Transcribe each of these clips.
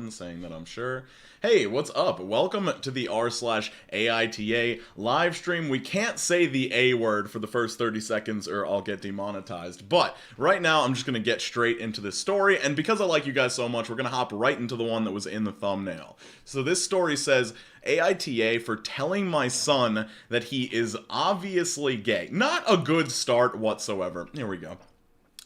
again, saying that I'm sure. Hey, what's up? Welcome to the r/AITA live stream. We can't say the A word for the first 30 seconds or I'll get demonetized. But right now, I'm just going to get straight into this story. And because I like you guys so much, we're going to hop right into the one that was in the thumbnail. So this story says, AITA for telling my son that he is obviously gay. Not a good start whatsoever. Here we go.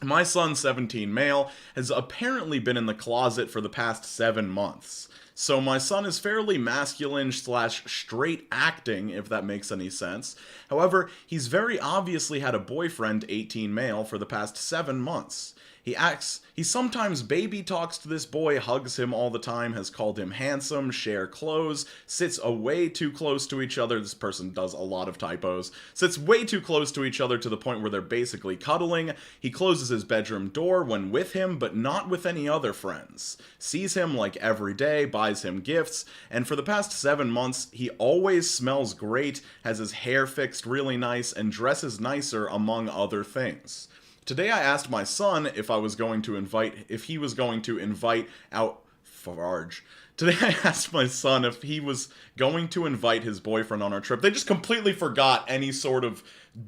My son, 17 male, has apparently been in the closet for the past 7 months. So my son is fairly masculine / straight acting, if that makes any sense. However, he's very obviously had a boyfriend, 18 male, for the past 7 months. He sometimes baby talks to this boy, hugs him all the time, has called him handsome, share clothes, sits way too close to each other. This person does a lot of typos. Sits way too close to each other to the point where they're basically cuddling. He closes his bedroom door when with him, but not with any other friends. Sees him like every day, buys him gifts, and for the past 7 months, he always smells great, has his hair fixed really nice, and dresses nicer, among other things. Today I asked my son if he was going to invite out Farage. Today I asked my son if he was going to invite his boyfriend on our trip. They just completely forgot any sort of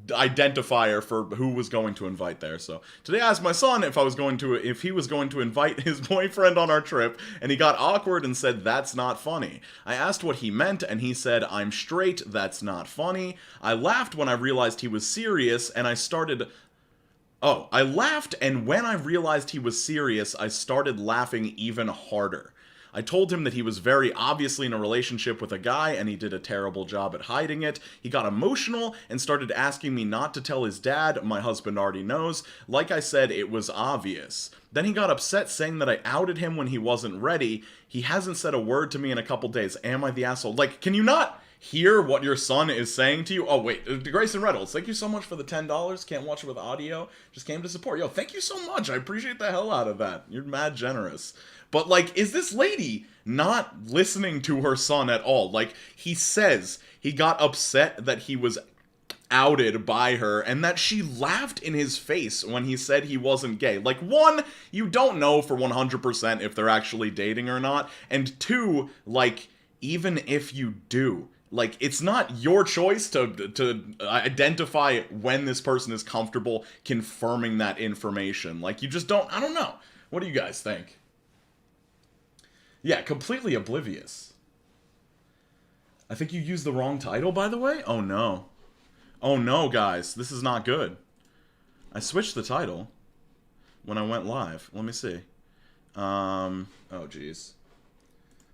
identifier for who was going to invite there. So today I asked my son if he was going to invite his boyfriend on our trip, and he got awkward and said that's not funny. I asked what he meant, and he said I'm straight, that's not funny. I laughed when I realized he was serious, and I laughed, and when I realized he was serious, I started laughing even harder. I told him that he was very obviously in a relationship with a guy, and he did a terrible job at hiding it. He got emotional and started asking me not to tell his dad. My husband already knows. Like I said, it was obvious. Then he got upset, saying that I outed him when he wasn't ready. He hasn't said a word to me in a couple days. Am I the asshole? Like, can you not hear what your son is saying to you? Oh, wait. Grayson Reynolds, thank you so much for the $10. Can't watch it with audio. Just came to support. Yo, thank you so much. I appreciate the hell out of that. You're mad generous. But, like, is this lady not listening to her son at all? Like, he says he got upset that he was outed by her and that she laughed in his face when he said he wasn't gay. Like, one, you don't know for 100% if they're actually dating or not. And two, like, even if you do, like, it's not your choice to identify when this person is comfortable confirming that information. Like, you just don't, I don't know. What do you guys think? Yeah, completely oblivious. I think you used the wrong title, by the way? Oh, no. Oh, no, guys. This is not good. I switched the title when I went live. Let me see. Oh, jeez.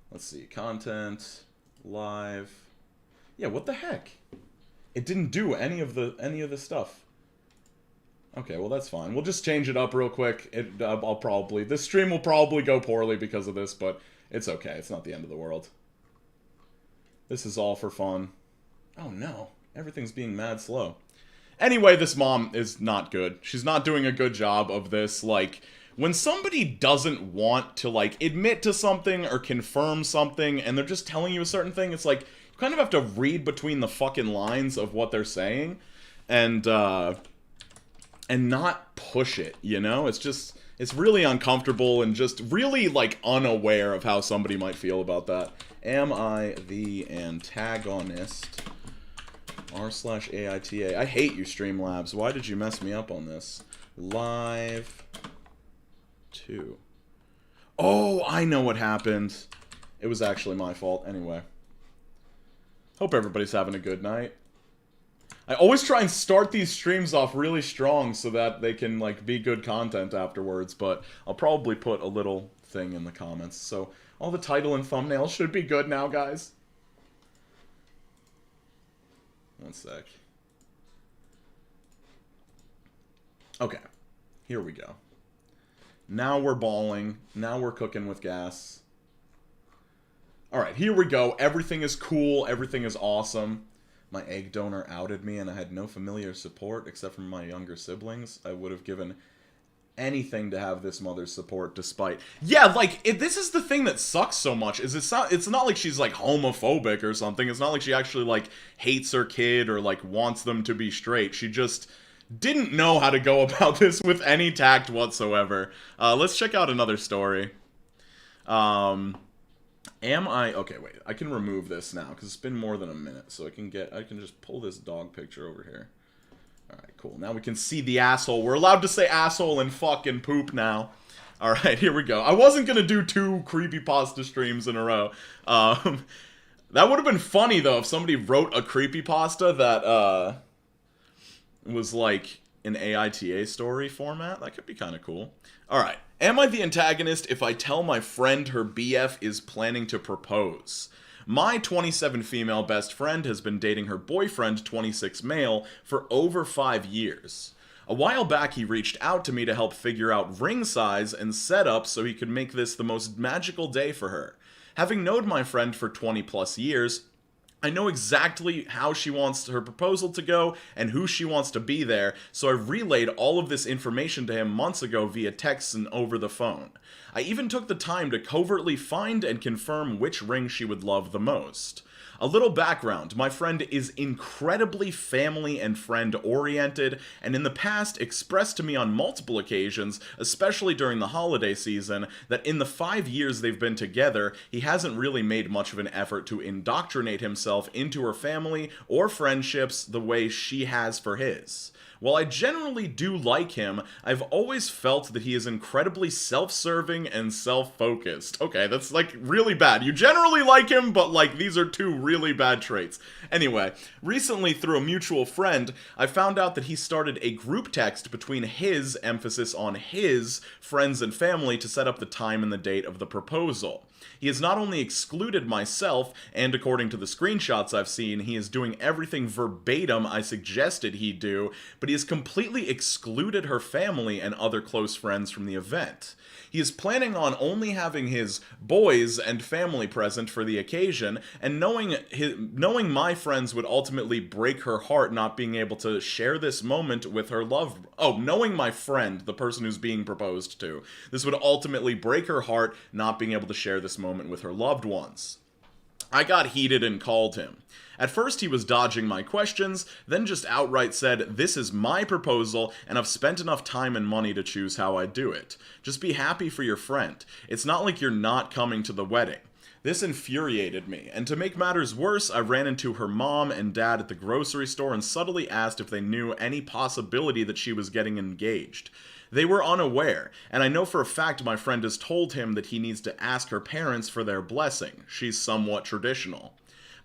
Let's see. Content. Live. Yeah, what the heck? It didn't do any of the stuff. Okay, well that's fine. We'll just change it up real quick. This stream will probably go poorly because of this, but it's okay. It's not the end of the world. This is all for fun. Oh no, everything's being mad slow. Anyway, this mom is not good. She's not doing a good job of this. Like, when somebody doesn't want to, like, admit to something or confirm something and they're just telling you a certain thing, it's like, you kind of have to read between the fucking lines of what they're saying and not push it, you know? It's really uncomfortable and just really, like, unaware of how somebody might feel about that. Am I the antagonist? r/AITA. I hate you, Streamlabs. Why did you mess me up on this? Live 2. Oh, I know what happened. It was actually my fault. Anyway. Hope everybody's having a good night. I always try and start these streams off really strong so that they can, like, be good content afterwards, but I'll probably put a little thing in the comments. So, all the title and thumbnail should be good now, guys. One sec. Okay. Here we go. Now we're balling. Now we're cooking with gas. Alright, here we go. Everything is cool. Everything is awesome. My egg donor outed me and I had no familiar support except from my younger siblings. I would have given anything to have this mother's support despite... Yeah, like, this is the thing that sucks so much, is it's not like she's, like, homophobic or something. It's not like she actually, like, hates her kid or, like, wants them to be straight. She just didn't know how to go about this with any tact whatsoever. Let's check out another story. Am I... Okay, wait. I can remove this now, because it's been more than a minute. So I can just pull this dog picture over here. Alright, cool. Now we can see the asshole. We're allowed to say asshole and fuck and poop now. Alright, here we go. I wasn't gonna do 2 creepypasta streams in a row. That would have been funny, though, if somebody wrote a creepypasta that, was like an AITA story format. That could be kind of cool. Alright. Am I the antagonist if I tell my friend her BF is planning to propose? My 27 female best friend has been dating her boyfriend, 26 male, for over 5 years. A while back, he reached out to me to help figure out ring size and setup so he could make this the most magical day for her. Having known my friend for 20 plus years, I know exactly how she wants her proposal to go and who she wants to be there, so I relayed all of this information to him months ago via text and over the phone. I even took the time to covertly find and confirm which ring she would love the most. A little background, my friend is incredibly family and friend oriented, and in the past expressed to me on multiple occasions, especially during the holiday season, that in the 5 years they've been together, he hasn't really made much of an effort to indoctrinate himself into her family or friendships the way she has for his. While I generally do like him, I've always felt that he is incredibly self-serving and self-focused. Okay, that's like really bad. You generally like him, but like these are 2 really bad traits. Anyway, recently through a mutual friend, I found out that he started a group text between his, emphasis on his, friends and family to set up the time and the date of the proposal. He has not only excluded myself, and according to the screenshots I've seen, he is doing everything verbatim I suggested he do, but he has completely excluded her family and other close friends from the event. He is planning on only having his boys and family present for the occasion, and knowing my friends would ultimately break her heart not being able to share this moment with her loved... Oh, knowing my friend, the person who's being proposed to, this would ultimately break her heart not being able to share this moment with her loved ones. I got heated and called him. At first he was dodging my questions, then just outright said, "This is my proposal, and I've spent enough time and money to choose how I do it. Just be happy for your friend. It's not like you're not coming to the wedding." This infuriated me, and to make matters worse, I ran into her mom and dad at the grocery store and subtly asked if they knew any possibility that she was getting engaged. They were unaware, and I know for a fact my friend has told him that he needs to ask her parents for their blessing. She's somewhat traditional.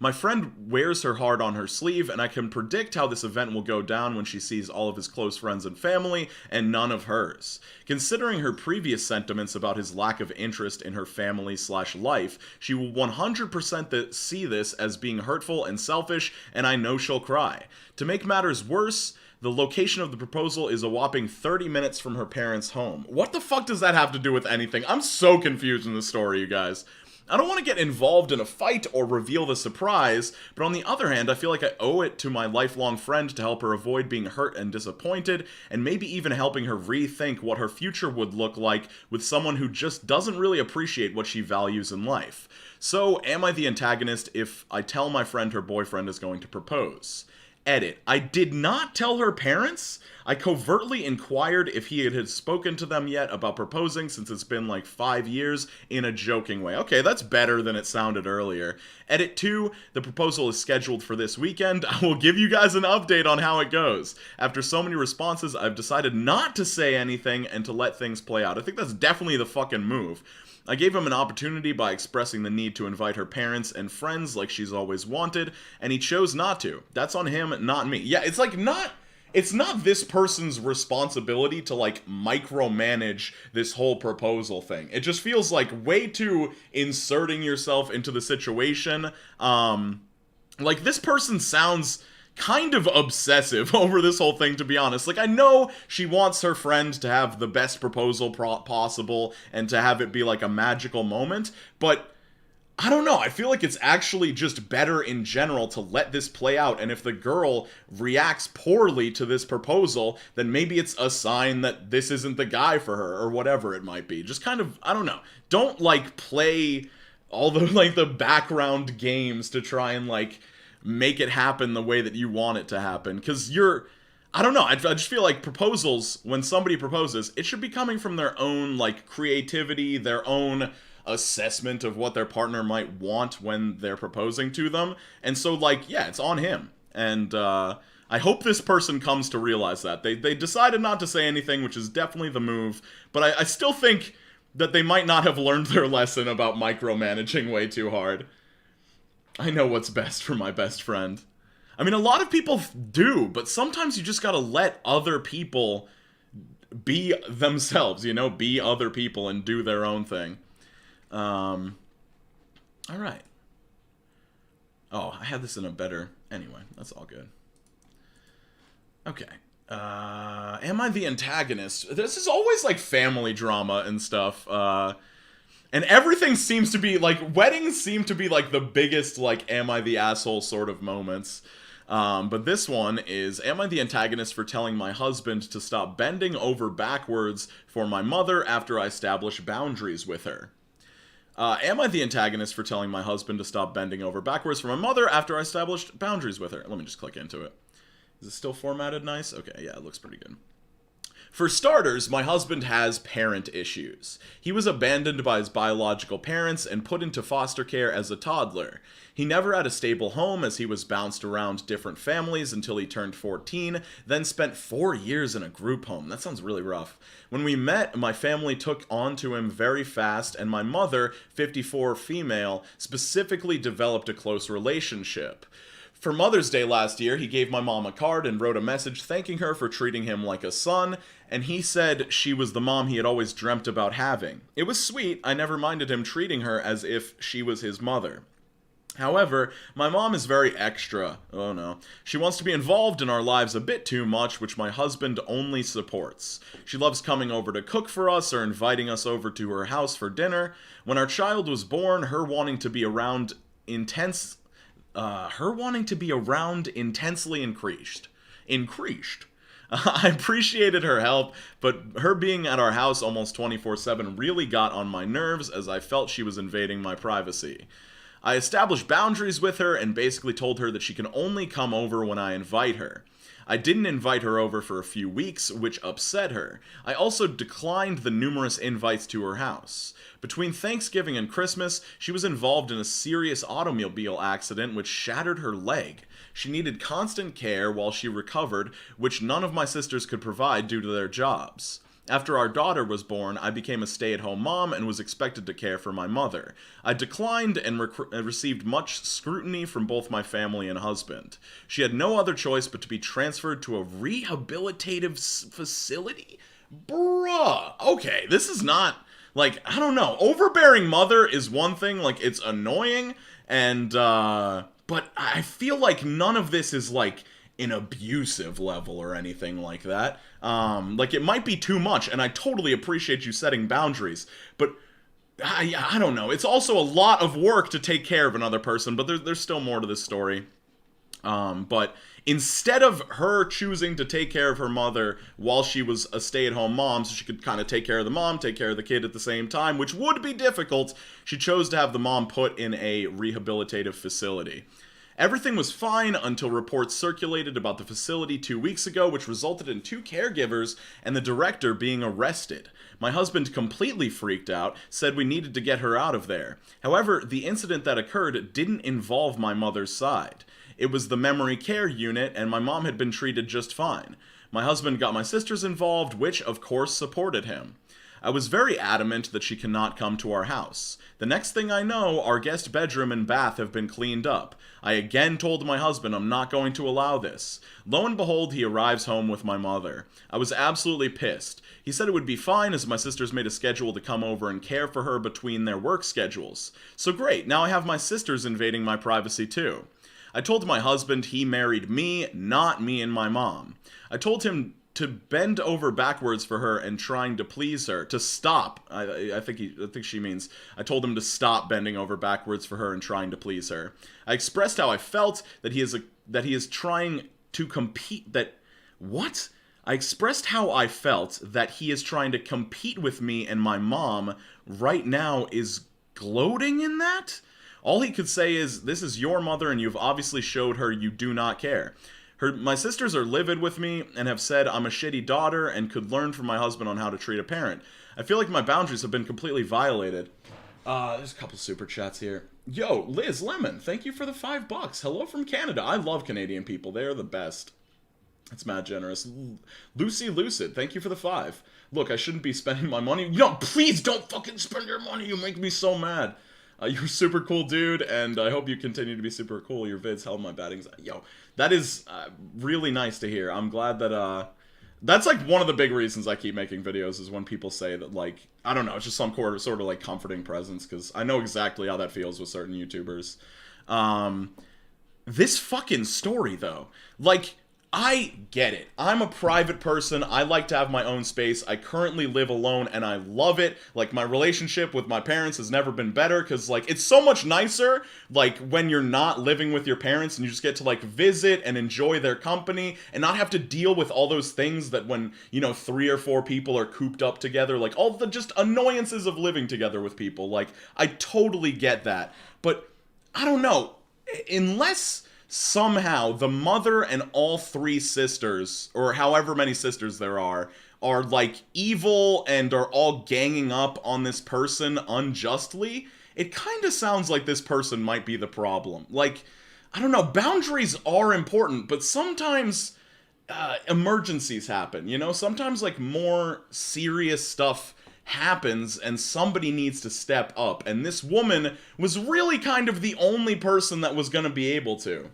My friend wears her heart on her sleeve, and I can predict how this event will go down when she sees all of his close friends and family, and none of hers. Considering her previous sentiments about his lack of interest in her family/life, she will 100% see this as being hurtful and selfish, and I know she'll cry. To make matters worse, the location of the proposal is a whopping 30 minutes from her parents' home. What the fuck does that have to do with anything? I'm so confused in this story, you guys. I don't want to get involved in a fight or reveal the surprise, but on the other hand, I feel like I owe it to my lifelong friend to help her avoid being hurt and disappointed, and maybe even helping her rethink what her future would look like with someone who just doesn't really appreciate what she values in life. So, am I the antagonist if I tell my friend her boyfriend is going to propose? Edit. I did not tell her parents. I covertly inquired if he had spoken to them yet about proposing since it's been like 5 years in a joking way. Okay, that's better than it sounded earlier. Edit 2, the proposal is scheduled for this weekend. I will give you guys an update on how it goes. After so many responses, I've decided not to say anything and to let things play out. I think that's definitely the fucking move. I gave him an opportunity by expressing the need to invite her parents and friends like she's always wanted, and he chose not to. That's on him, not me. Yeah, it's like it's not this person's responsibility to like micromanage this whole proposal thing. It just feels like way too inserting yourself into the situation. Like this person sounds kind of obsessive over this whole thing, to be honest. Like, I know she wants her friend to have the best proposal possible and to have it be like a magical moment, but I don't know, I feel like it's actually just better in general to let this play out, and if the girl reacts poorly to this proposal, then maybe it's a sign that this isn't the guy for her, or whatever it might be. Just kind of, I don't know, don't like play all the like the background games to try and like make it happen the way that you want it to happen, because I don't know, I just feel like proposals, when somebody proposes, it should be coming from their own, like, creativity, their own, assessment of what their partner might want when they're proposing to them. And so, like, yeah, it's on him. And I hope this person comes to realize that. They decided not to say anything, which is definitely the move. But I still think that they might not have learned their lesson about micromanaging way too hard. I know what's best for my best friend. I mean, a lot of people do, but sometimes you just gotta let other people be themselves, you know? Be other people and do their own thing. Alright. Oh, I had this in a better... Anyway, that's all good. Okay. Am I the antagonist? This is always, like, family drama and stuff. And everything seems to be, like, weddings seem to be, like, the biggest, like, am I the asshole sort of moments. But this one is, am I the antagonist for telling my husband to stop bending over backwards for my mother after I establish boundaries with her? Am I the antagonist for telling my husband to stop bending over backwards for my mother after I established boundaries with her? Let me just click into it. Is it still formatted nice? Okay, yeah, it looks pretty good. For starters, my husband has parent issues. He was abandoned by his biological parents and put into foster care as a toddler. He never had a stable home as he was bounced around different families until he turned 14, then spent 4 years in a group home. That sounds really rough. When we met, my family took on to him very fast, and my mother, 54 female, specifically developed a close relationship. For Mother's Day last year, he gave my mom a card and wrote a message thanking her for treating him like a son, and he said she was the mom he had always dreamt about having. It was sweet. I never minded him treating her as if she was his mother. However, my mom is very extra. Oh no. She wants to be involved in our lives a bit too much, which my husband only supports. She loves coming over to cook for us or inviting us over to her house for dinner. When our child was born, her wanting to be around intensely increased. I appreciated her help, but her being at our house almost 24/7 really got on my nerves as I felt she was invading my privacy. I established boundaries with her and basically told her that she can only come over when I invite her. I didn't invite her over for a few weeks, which upset her. I also declined the numerous invites to her house. Between Thanksgiving and Christmas, she was involved in a serious automobile accident which shattered her leg. She needed constant care while she recovered, which none of my sisters could provide due to their jobs. After our daughter was born, I became a stay-at-home mom and was expected to care for my mother. I declined and received much scrutiny from both my family and husband. She had no other choice but to be transferred to a rehabilitative facility? Bruh. Okay, this is not, like, I don't know. Overbearing mother is one thing, like, it's annoying, and, but I feel like none of this is, like, an abusive level or anything like that. Like, it might be too much, and I totally appreciate you setting boundaries, but I don't know. It's also a lot of work to take care of another person, but there's still more to this story. But instead of her choosing to take care of her mother while she was a stay-at-home mom, so she could kind of take care of the mom, take care of the kid at the same time, which would be difficult, she chose to have the mom put in a rehabilitative facility. Everything was fine until reports circulated about the facility 2 weeks ago, which resulted in 2 caregivers and the director being arrested. My husband completely freaked out, said we needed to get her out of there. However, the incident that occurred didn't involve my mother's side. It was the memory care unit, and my mom had been treated just fine. My husband got my sisters involved, which, of course, supported him. I was very adamant that she cannot come to our house. The next thing I know, our guest bedroom and bath have been cleaned up. I again told my husband I'm not going to allow this. Lo and behold, he arrives home with my mother. I was absolutely pissed. He said it would be fine as my sisters made a schedule to come over and care for her between their work schedules. So great, now I have my sisters invading my privacy too. I told my husband he married me, not me and my mom. I told him to bend over backwards for her and trying to please her. To stop. I think she means I told him to stop bending over backwards for her and trying to please her. I expressed how I felt that he is trying to compete I expressed how I felt that he is trying to compete with me, and my mom right now is gloating in that? All he could say is, this is your mother and you've obviously showed her you do not care. My sisters are livid with me and have said I'm a shitty daughter and could learn from my husband on how to treat a parent. I feel like my boundaries have been completely violated. There's a couple super chats here. Yo, Liz Lemon, thank you for the $5. Hello from Canada. I love Canadian people. They are the best. That's mad generous. Lucy Lucid, thank you for the 5. Look, I shouldn't be spending my money. No, please don't fucking spend your money. You make me so mad. You're a super cool dude, and I hope you continue to be super cool. Your vids help my bad anxiety. Yo, that is really nice to hear. I'm glad that, that's, like, one of the big reasons I keep making videos is when people say that, like, I don't know, it's just some sort of, like, comforting presence, because I know exactly how that feels with certain YouTubers. This fucking story, though, like, I get it. I'm a private person. I like to have my own space. I currently live alone, and I love it. Like, my relationship with my parents has never been better, because, like, it's so much nicer, like, when you're not living with your parents, and you just get to, like, visit and enjoy their company, and not have to deal with all those things that when, you know, 3 or 4 people are cooped up together, like, all the just annoyances of living together with people. Like, I totally get that. But, I don't know. Unless somehow the mother and all 3 sisters, or however many sisters there are like evil and are all ganging up on this person unjustly, it kind of sounds like this person might be the problem. Like, I don't know, boundaries are important, but sometimes emergencies happen, you know? Sometimes, like, more serious stuff happens and somebody needs to step up, and this woman was really kind of the only person that was gonna be able to.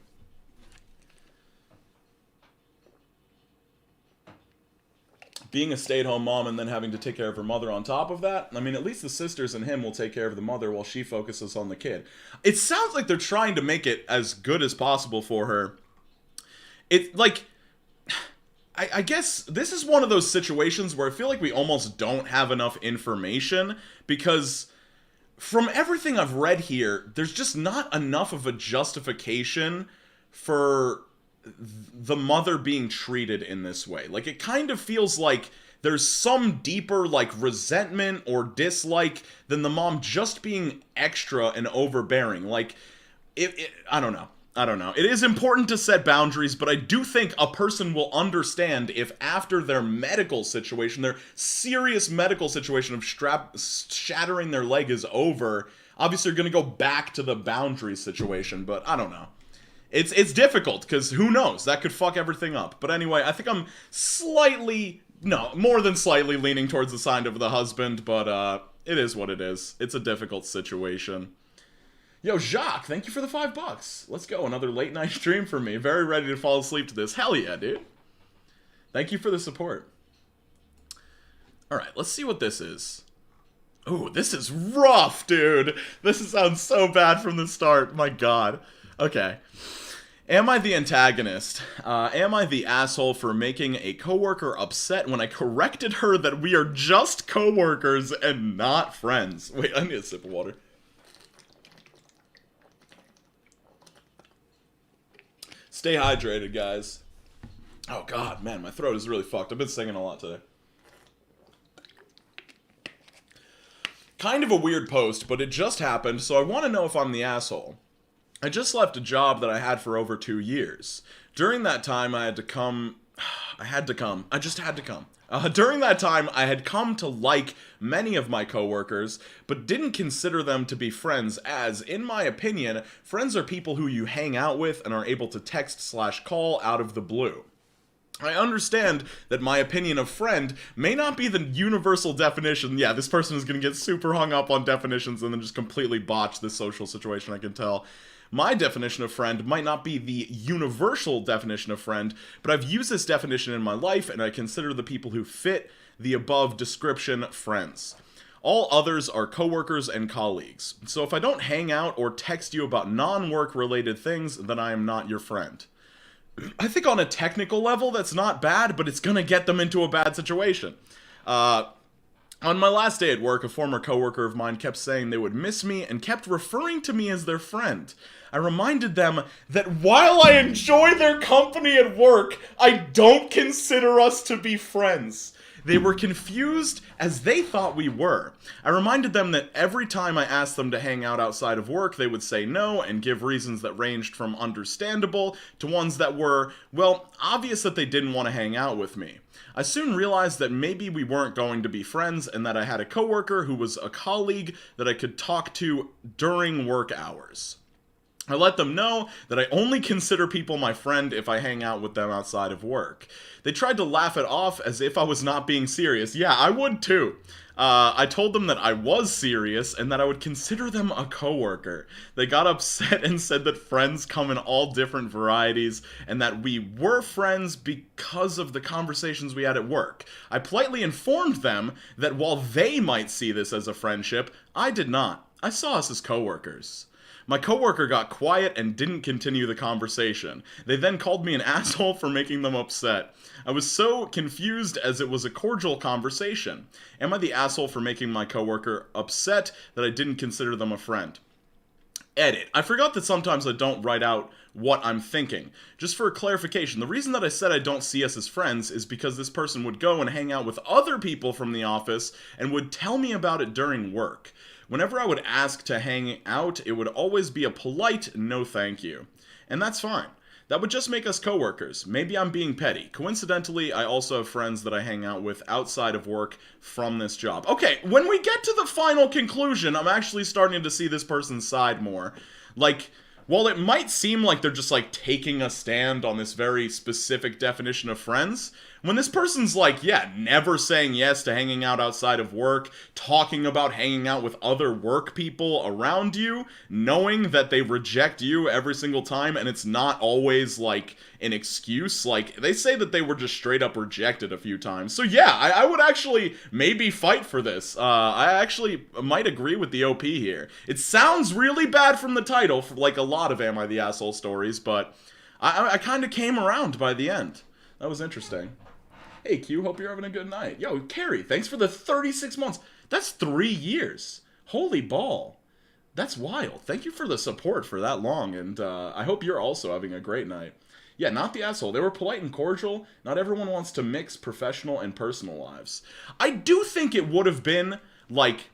Being a stay-at-home mom and then having to take care of her mother on top of that, I mean, at least the sisters and him will take care of the mother while she focuses on the kid. It sounds like they're trying to make it as good as possible for her. It's like, I guess this is one of those situations where I feel like we almost don't have enough information, because from everything I've read here, there's just not enough of a justification for the mother being treated in this way. Like, it kind of feels like there's some deeper, like, resentment or dislike than the mom just being extra and overbearing. Like, I don't know. It is important to set boundaries, but I do think a person will understand if after their medical situation, their serious medical situation of shattering their leg is over, obviously you're going to go back to the boundary situation, but I don't know. It's difficult, because who knows? That could fuck everything up. But anyway, I think I'm more than slightly leaning towards the side of the husband, but it is what it is. It's a difficult situation. Yo, Jacques, thank you for the $5. Let's go, another late night stream for me. Very ready to fall asleep to this. Hell yeah, dude. Thank you for the support. Alright, let's see what this is. Ooh, this is rough, dude. This sounds so bad from the start. My god. Okay. Am I the antagonist? Am I the asshole for making a coworker upset when I corrected her that we are just coworkers and not friends? Wait, I need a sip of water. Stay hydrated, guys. Oh god, man, my throat is really fucked. I've been singing a lot today. Kind of a weird post, but it just happened, so I want to know if I'm the asshole. I just left a job that I had for over 2 years. During that time, I just had to come. During that time, I had come to like many of my coworkers, but didn't consider them to be friends, as, in my opinion, friends are people who you hang out with and are able to text/call out of the blue. I understand that my opinion of friend may not be the universal definition. Yeah, this person is going to get super hung up on definitions and then just completely botch this social situation, I can tell. My definition of friend might not be the universal definition of friend, but I've used this definition in my life, and I consider the people who fit the above description friends. All others are coworkers and colleagues. So if I don't hang out or text you about non-work related things, then I am not your friend. I think on a technical level, that's not bad, but it's gonna get them into a bad situation. On my last day at work, a former coworker of mine kept saying they would miss me and kept referring to me as their friend. I reminded them that while I enjoy their company at work, I don't consider us to be friends. They were confused as they thought we were. I reminded them that every time I asked them to hang out outside of work, they would say no and give reasons that ranged from understandable to ones that were, well, obvious that they didn't want to hang out with me. I soon realized that maybe we weren't going to be friends and that I had a coworker who was a colleague that I could talk to during work hours. I let them know that I only consider people my friend if I hang out with them outside of work. They tried to laugh it off as if I was not being serious. Yeah, I would too. I told them that I was serious and that I would consider them a coworker. They got upset and said that friends come in all different varieties and that we were friends because of the conversations we had at work. I politely informed them that while they might see this as a friendship, I did not. I saw us as coworkers. My coworker got quiet and didn't continue the conversation. They then called me an asshole for making them upset. I was so confused as it was a cordial conversation. Am I the asshole for making my coworker upset that I didn't consider them a friend? Edit. I forgot that sometimes I don't write out what I'm thinking. Just for clarification, the reason that I said I don't see us as friends is because this person would go and hang out with other people from the office and would tell me about it during work. Whenever I would ask to hang out, it would always be a polite no thank you. And that's fine. That would just make us coworkers. Maybe I'm being petty. Coincidentally, I also have friends that I hang out with outside of work from this job. Okay, when we get to the final conclusion, I'm actually starting to see this person's side more. Like, while it might seem like they're just like taking a stand on this very specific definition of friends, when this person's like, yeah, never saying yes to hanging out outside of work, talking about hanging out with other work people around you, knowing that they reject you every single time, and it's not always like an excuse, like they say that they were just straight up rejected a few times. So yeah, I would actually maybe fight for this. I actually might agree with the OP here. It sounds really bad from the title, for like a lot of Am I the Asshole stories, but I kind of came around by the end. That was interesting. Hey, Q, hope you're having a good night. Yo, Carrie, thanks for the 36 months. That's 3 years. Holy ball. That's wild. Thank you for the support for that long, and I hope you're also having a great night. Yeah, not the asshole. They were polite and cordial. Not everyone wants to mix professional and personal lives. I do think it would have been, like,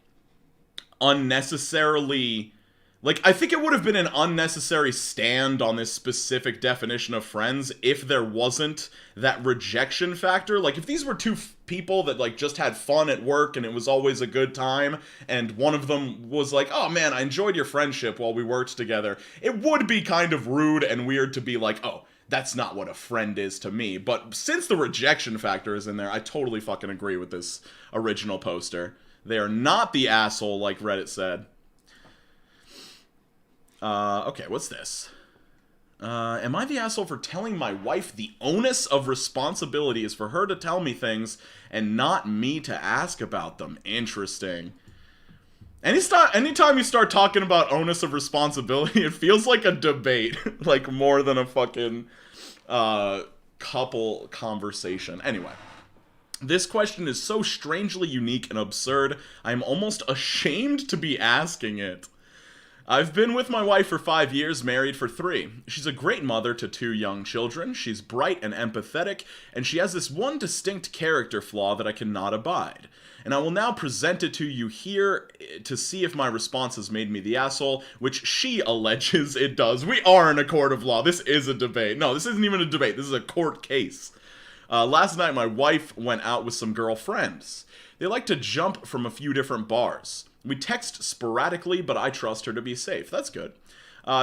unnecessarily... Like, I think it would have been an unnecessary stand on this specific definition of friends if there wasn't that rejection factor. Like, if these were two people that, like, just had fun at work and it was always a good time, and one of them was like, oh man, I enjoyed your friendship while we worked together, it would be kind of rude and weird to be like, oh, that's not what a friend is to me. But since the rejection factor is in there, I totally fucking agree with this original poster. They are not the asshole like Reddit said. Okay, what's this? Am I the asshole for telling my wife the onus of responsibility is for her to tell me things and not me to ask about them? Interesting. Anytime you start talking about onus of responsibility, it feels like a debate. Like, more than a fucking, couple conversation. Anyway. This question is so strangely unique and absurd, I'm almost ashamed to be asking it. I've been with my wife for 5 years, married for 3. She's a great mother to 2 young children, she's bright and empathetic, and she has this one distinct character flaw that I cannot abide. And I will now present it to you here to see if my response has made me the asshole, which she alleges it does. We are in a court of law. This is a debate. No, this isn't even a debate. This is a court case. Last night, my wife went out with some girlfriends. They like to jump from a few different bars. We text sporadically, but I trust her to be safe. That's good.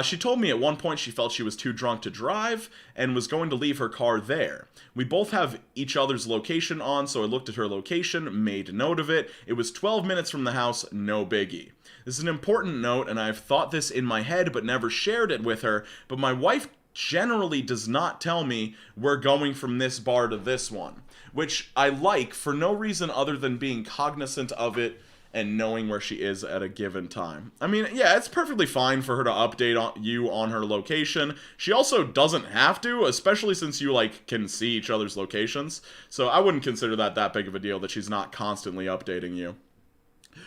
She told me at one point she felt she was too drunk to drive and was going to leave her car there. We both have each other's location on, so I looked at her location, made note of it. It was 12 minutes from the house, no biggie. This is an important note, and I've thought this in my head but never shared it with her, but my wife generally does not tell me we're going from this bar to this one, which I like for no reason other than being cognizant of it and knowing where she is at a given time. I mean, yeah, it's perfectly fine for her to update you on her location. She also doesn't have to, especially since you, like, can see each other's locations. So I wouldn't consider that big of a deal that she's not constantly updating you.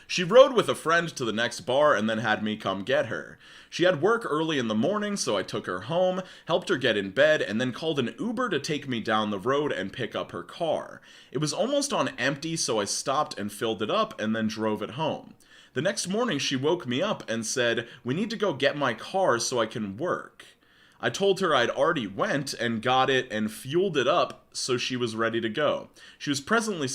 She rode with a friend to the next bar and then had me come get her. She had work early in the morning, so I took her home, helped her get in bed, and then called an Uber to take me down the road and pick up her car. It was almost on empty, so I stopped and filled it up and then drove it home. The next morning, she woke me up and said, "We need to go get my car so I can work." I told her I'd already went and got it and fueled it up so she was ready to go. She was pleasantly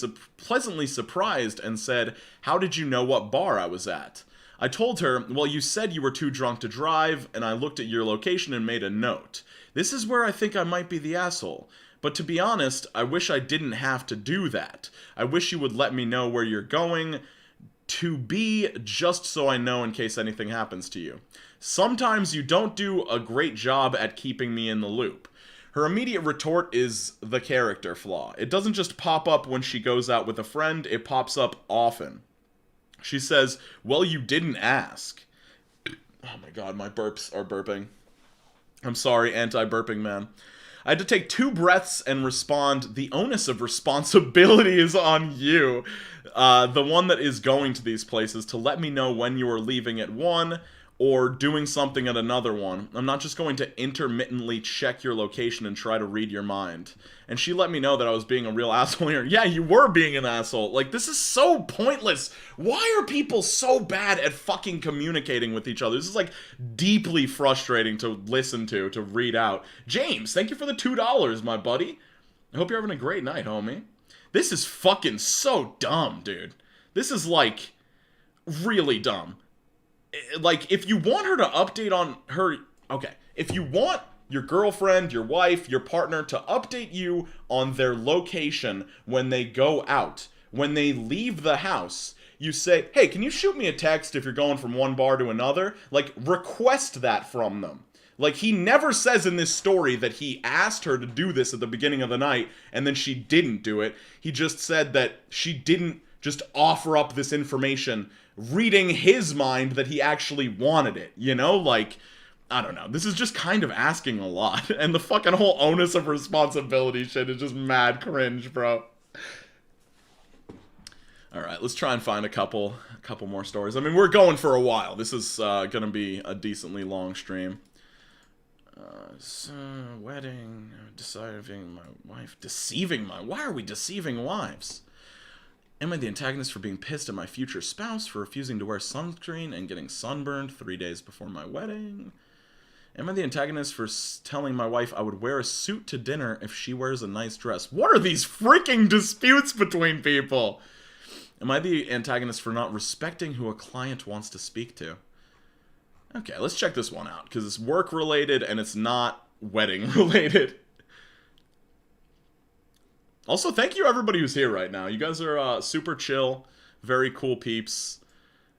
surprised and said, "How did you know what bar I was at?" I told her, "Well, you said you were too drunk to drive, and I looked at your location and made a note. This is where I think I might be the asshole. But to be honest, I wish I didn't have to do that. I wish you would let me know where you're going to be, just so I know in case anything happens to you. Sometimes you don't do a great job at keeping me in the loop." Her immediate retort is the character flaw. It doesn't just pop up when she goes out with a friend, it pops up often. She says, "Well, you didn't ask." Oh my god, my burps are burping. I'm sorry, anti-burping man. I had to take 2 breaths and respond, "The onus of responsibility is on you. The one that is going to these places, to let me know when you are leaving at one or doing something at another one. I'm not just going to intermittently check your location and try to read your mind." And she let me know that I was being a real asshole here. Yeah, you were being an asshole. Like, this is so pointless. Why are people so bad at fucking communicating with each other? This is, like, deeply frustrating to listen to read out. James, thank you for the $2, my buddy. I hope you're having a great night, homie. This is fucking so dumb, dude. This is, like, really dumb. Like, if you want her to update on her... Okay, if you want your girlfriend, your wife, your partner to update you on their location when they go out, when they leave the house, you say, "Hey, can you shoot me a text if you're going from one bar to another?" Like, request that from them. Like, he never says in this story that he asked her to do this at the beginning of the night, and then she didn't do it. He just said that she didn't just offer up this information, reading his mind that he actually wanted it, you know? Like, I don't know. This is just kind of asking a lot. And the fucking whole onus of responsibility shit is just mad cringe, bro. Alright, let's try and find a couple more stories. I mean, we're going for a while. This is gonna be a decently long stream. Wedding, deceiving my wife. Deceiving my... Why are we deceiving wives? Am I the antagonist for being pissed at my future spouse for refusing to wear sunscreen and getting sunburned 3 days before my wedding? Am I the antagonist for telling my wife I would wear a suit to dinner if she wears a nice dress? What are these freaking disputes between people? Am I the antagonist for not respecting who a client wants to speak to? Okay, let's check this one out, because it's work-related and it's not wedding-related. Also, thank you everybody who's here right now. You guys are super chill, very cool peeps.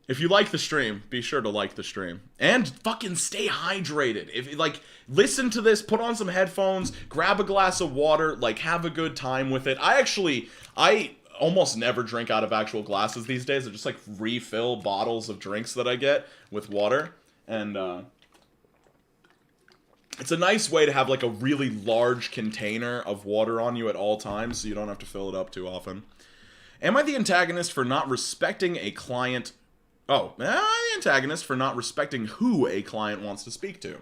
If you like the stream, be sure to like the stream. And fucking stay hydrated. If, like, listen to this, put on some headphones, grab a glass of water, like, have a good time with it. I almost never drink out of actual glasses these days. I just, like, refill bottles of drinks that I get with water. And, it's a nice way to have, like, a really large container of water on you at all times, so you don't have to fill it up too often. Am I the antagonist for not respecting a client... Oh, am I the antagonist for not respecting who a client wants to speak to?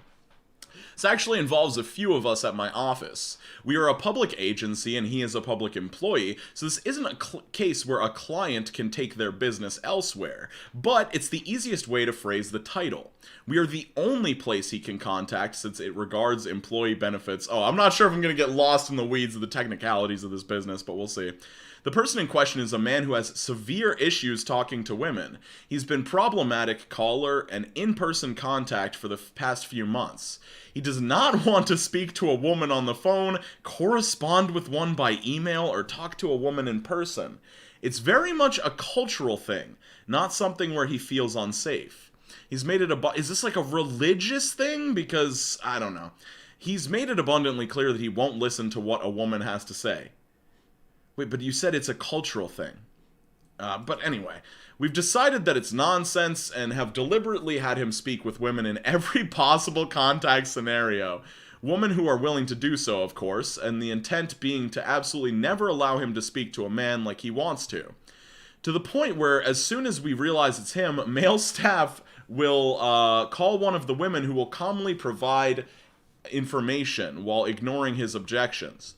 This actually involves a few of us at my office. We are a public agency and he is a public employee, so this isn't a case where a client can take their business elsewhere, but it's the easiest way to phrase the title. We are the only place he can contact since it regards employee benefits. Oh, I'm not sure if I'm going to get lost in the weeds of the technicalities of this business, but we'll see. The person in question is a man who has severe issues talking to women. He's been problematic caller and in-person contact for the past few months. He does not want to speak to a woman on the phone, correspond with one by email, or talk to a woman in person. It's very much a cultural thing, not something where he feels unsafe. He's made it is this like a religious thing? Because, I don't know. He's made it abundantly clear that he won't listen to what a woman has to say. Wait, but you said it's a cultural thing. But anyway, we've decided that it's nonsense and have deliberately had him speak with women in every possible contact scenario. Women who are willing to do so, of course, and the intent being to absolutely never allow him to speak to a man like he wants to. To the point where, as soon as we realize it's him, male staff will call one of the women who will calmly provide information while ignoring his objections.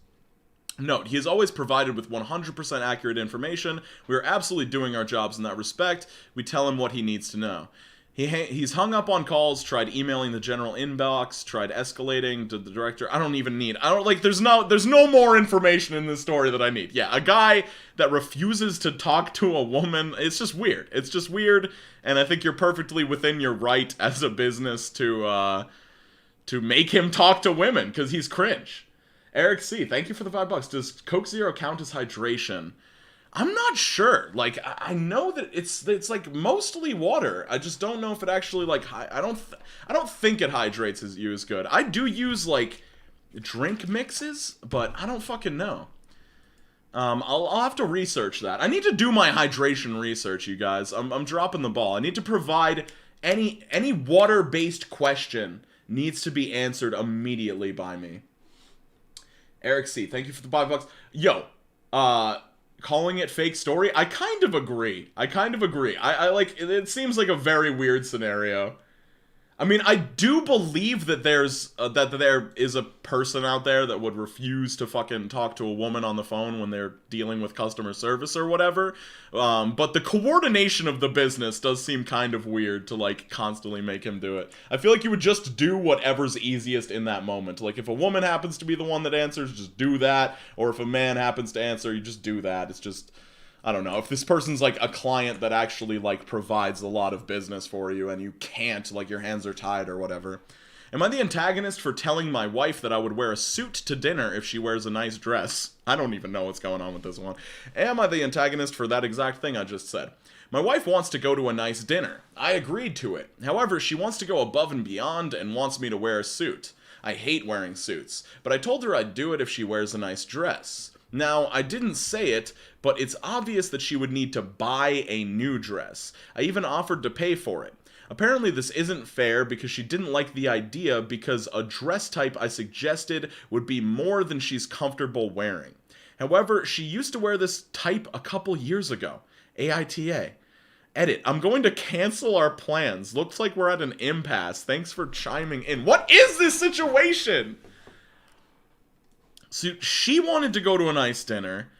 Note, he is always provided with 100% accurate information. We are absolutely doing our jobs in that respect. We tell him what he needs to know. He's hung up on calls, tried emailing the general inbox, tried escalating to the director. There's no more information in this story that I need. Yeah, a guy that refuses to talk to a woman, it's just weird. It's just weird, and I think you're perfectly within your right as a business to make him talk to women, because he's cringe. Eric C., thank you for the $5. Does Coke Zero count as hydration? I'm not sure. Like, I know that it's like mostly water. I just don't know if it actually like I don't think it hydrates you as good. I do use like drink mixes, but I don't fucking know. I'll have to research that. I need to do my hydration research, you guys. I'm dropping the ball. I need to provide any water-based question needs to be answered immediately by me. Eric C., thank you for the $5. Yo, calling it fake story? I kind of agree. I like, it seems like a very weird scenario. I mean, I do believe that there is a person out there that would refuse to fucking talk to a woman on the phone when they're dealing with customer service or whatever. But the coordination of the business does seem kind of weird to, like, constantly make him do it. I feel like you would just do whatever's easiest in that moment. Like, if a woman happens to be the one that answers, just do that. Or if a man happens to answer, you just do that. It's just, I don't know, if this person's, like, a client that actually, like, provides a lot of business for you and you can't, like, your hands are tied or whatever. Am I the antagonist for telling my wife that I would wear a suit to dinner if she wears a nice dress? I don't even know what's going on with this one. Am I the antagonist for that exact thing I just said? My wife wants to go to a nice dinner. I agreed to it. However, she wants to go above and beyond and wants me to wear a suit. I hate wearing suits, but I told her I'd do it if she wears a nice dress. Now, I didn't say it, but it's obvious that she would need to buy a new dress. I even offered to pay for it. Apparently this isn't fair because she didn't like the idea because a dress type I suggested would be more than she's comfortable wearing. However, she used to wear this type a couple years ago. AITA. Edit. I'm going to cancel our plans. Looks like we're at an impasse. Thanks for chiming in. What is this situation? So she wanted to go to a nice dinner.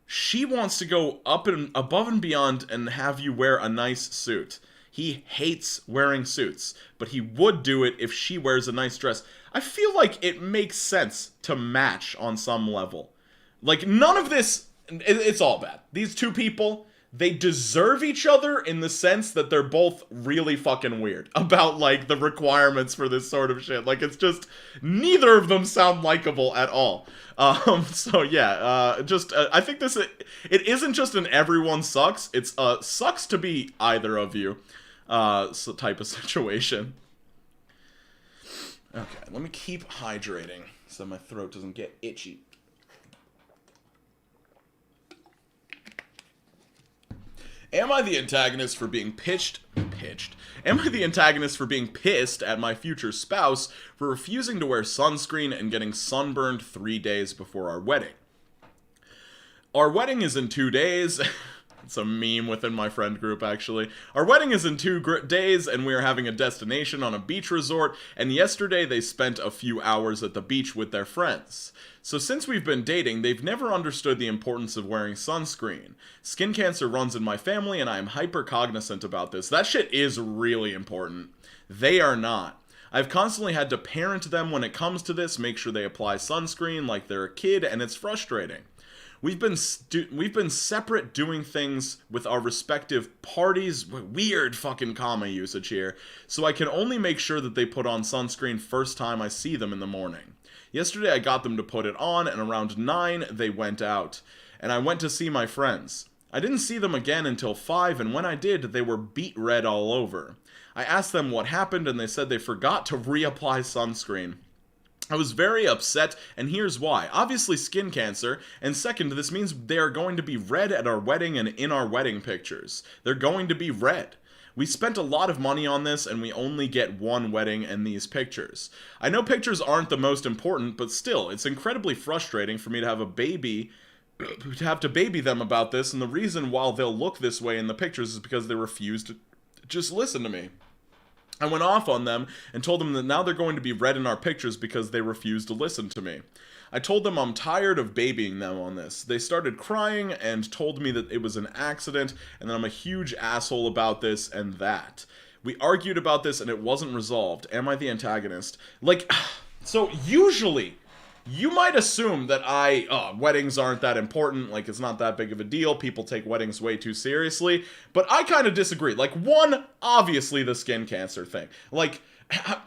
She wants to go up and above and beyond and have you wear a nice suit. He hates wearing suits, but he would do it if she wears a nice dress. I feel like it makes sense to match on some level. Like, none of this, it's all bad. These two people, they deserve each other in the sense that they're both really fucking weird about, like, the requirements for this sort of shit. Like, it's just, neither of them sound likable at all. So yeah, I think this, it isn't just an everyone sucks, it's sucks to be either of you, type of situation. Okay, let me keep hydrating so my throat doesn't get itchy. Am I the antagonist for being Am I the antagonist for being pissed at my future spouse for refusing to wear sunscreen and getting sunburned 3 days before our wedding? Our wedding is in 2 days. It's a meme within my friend group, actually. Our wedding is in 2 days, and we are having a destination on a beach resort, and yesterday they spent a few hours at the beach with their friends. So since we've been dating, they've never understood the importance of wearing sunscreen. Skin cancer runs in my family, and I am hyper cognizant about this. That shit is really important. They are not. I've constantly had to parent them when it comes to this, make sure they apply sunscreen like they're a kid, and it's frustrating. We've been separate doing things with our respective parties, weird fucking comma usage here, so I can only make sure that they put on sunscreen first time I see them in the morning. Yesterday I got them to put it on, and around 9 they went out, and I went to see my friends. I didn't see them again until 5, and when I did, they were beet red all over. I asked them what happened, and they said they forgot to reapply sunscreen. I was very upset, and here's why. Obviously skin cancer, and second, this means they are going to be red at our wedding and in our wedding pictures. They're going to be red. We spent a lot of money on this, and we only get one wedding and these pictures. I know pictures aren't the most important, but still, it's incredibly frustrating for me to have a baby have to baby them about this, and the reason why they'll look this way in the pictures is because they refuse to just listen to me. I went off on them and told them that now they're going to be red in our pictures because they refuse to listen to me. I told them I'm tired of babying them on this. They started crying and told me that it was an accident and that I'm a huge asshole about this and that. We argued about this and it wasn't resolved. Am I the antagonist? Like, so usually you might assume that weddings aren't that important, like it's not that big of a deal, people take weddings way too seriously, but I kind of disagree. Like, one, obviously the skin cancer thing. Like,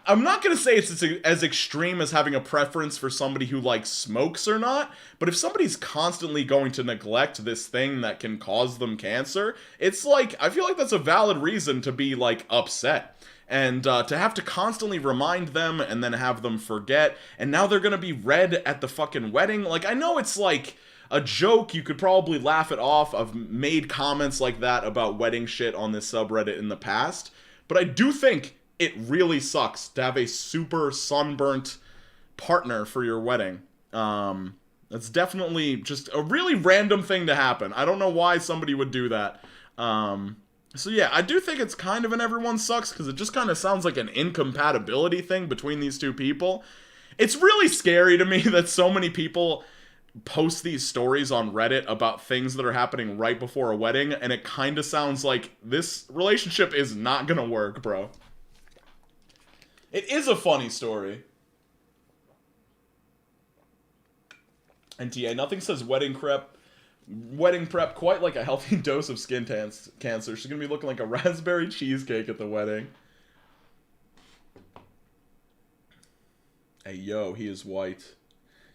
I'm not gonna say it's as extreme as having a preference for somebody who, like, smokes or not, but if somebody's constantly going to neglect this thing that can cause them cancer, it's like, I feel like that's a valid reason to be, like, upset. And to have to constantly remind them and then have them forget, and now they're gonna be red at the fucking wedding. Like, I know it's like a joke, you could probably laugh it off. I've made comments like that about wedding shit on this subreddit in the past, but I do think it really sucks to have a super sunburnt partner for your wedding. That's definitely just a really random thing to happen. I don't know why somebody would do that. So yeah, I do think it's kind of an everyone sucks, because it just kind of sounds like an incompatibility thing between these two people. It's really scary to me that so many people post these stories on Reddit about things that are happening right before a wedding, and it kind of sounds like this relationship is not gonna work, bro. It is a funny story. NTA, nothing says wedding prep quite like a healthy dose of skin cancer. She's gonna be looking like a raspberry cheesecake at the wedding. Hey, yo, he is white.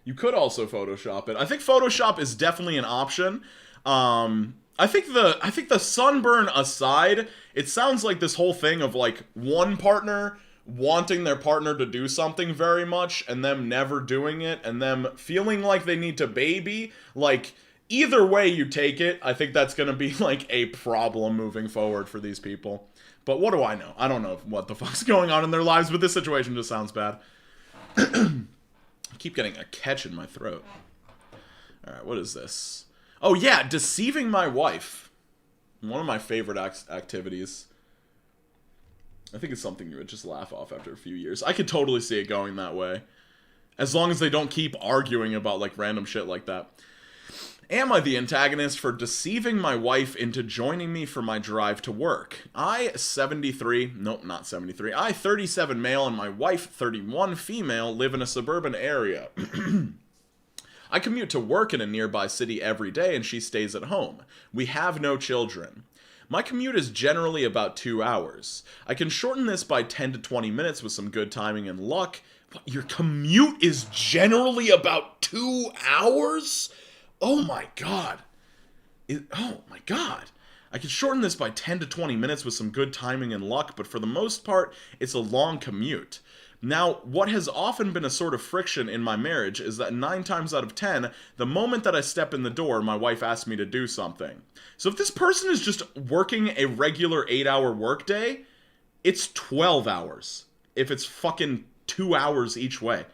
You could also Photoshop it. I think Photoshop is definitely an option. I think the sunburn aside, it sounds like this whole thing of, like, one partner wanting their partner to do something very much and them never doing it and them feeling like they need to baby, like, either way you take it, I think that's gonna be, like, a problem moving forward for these people. But what do I know? I don't know what the fuck's going on in their lives, but this situation just sounds bad. I keep getting a catch in my throat. Alright, what is this? Oh yeah, deceiving my wife. One of my favorite activities. I think it's something you would just laugh off after a few years. I could totally see it going that way. As long as they don't keep arguing about, like, random shit like that. Am I the antagonist for deceiving my wife into joining me for my drive to work? I, 73, nope, not 73, I, 37 male, and my wife, 31 female, live in a suburban area. I commute to work in a nearby city every day, and she stays at home. We have no children. My commute is generally about 2 hours. I can shorten this by 10 to 20 minutes with some good timing and luck. What, your commute is generally about 2 hours? Oh my god. Oh my god. I can shorten this by 10 to 20 minutes with some good timing and luck, but for the most part, it's a long commute. Now, what has often been a sort of friction in my marriage is that 9 times out of 10, the moment that I step in the door, my wife asks me to do something. So if this person is just working a regular 8-hour workday, it's 12 hours. If it's fucking 2 hours each way.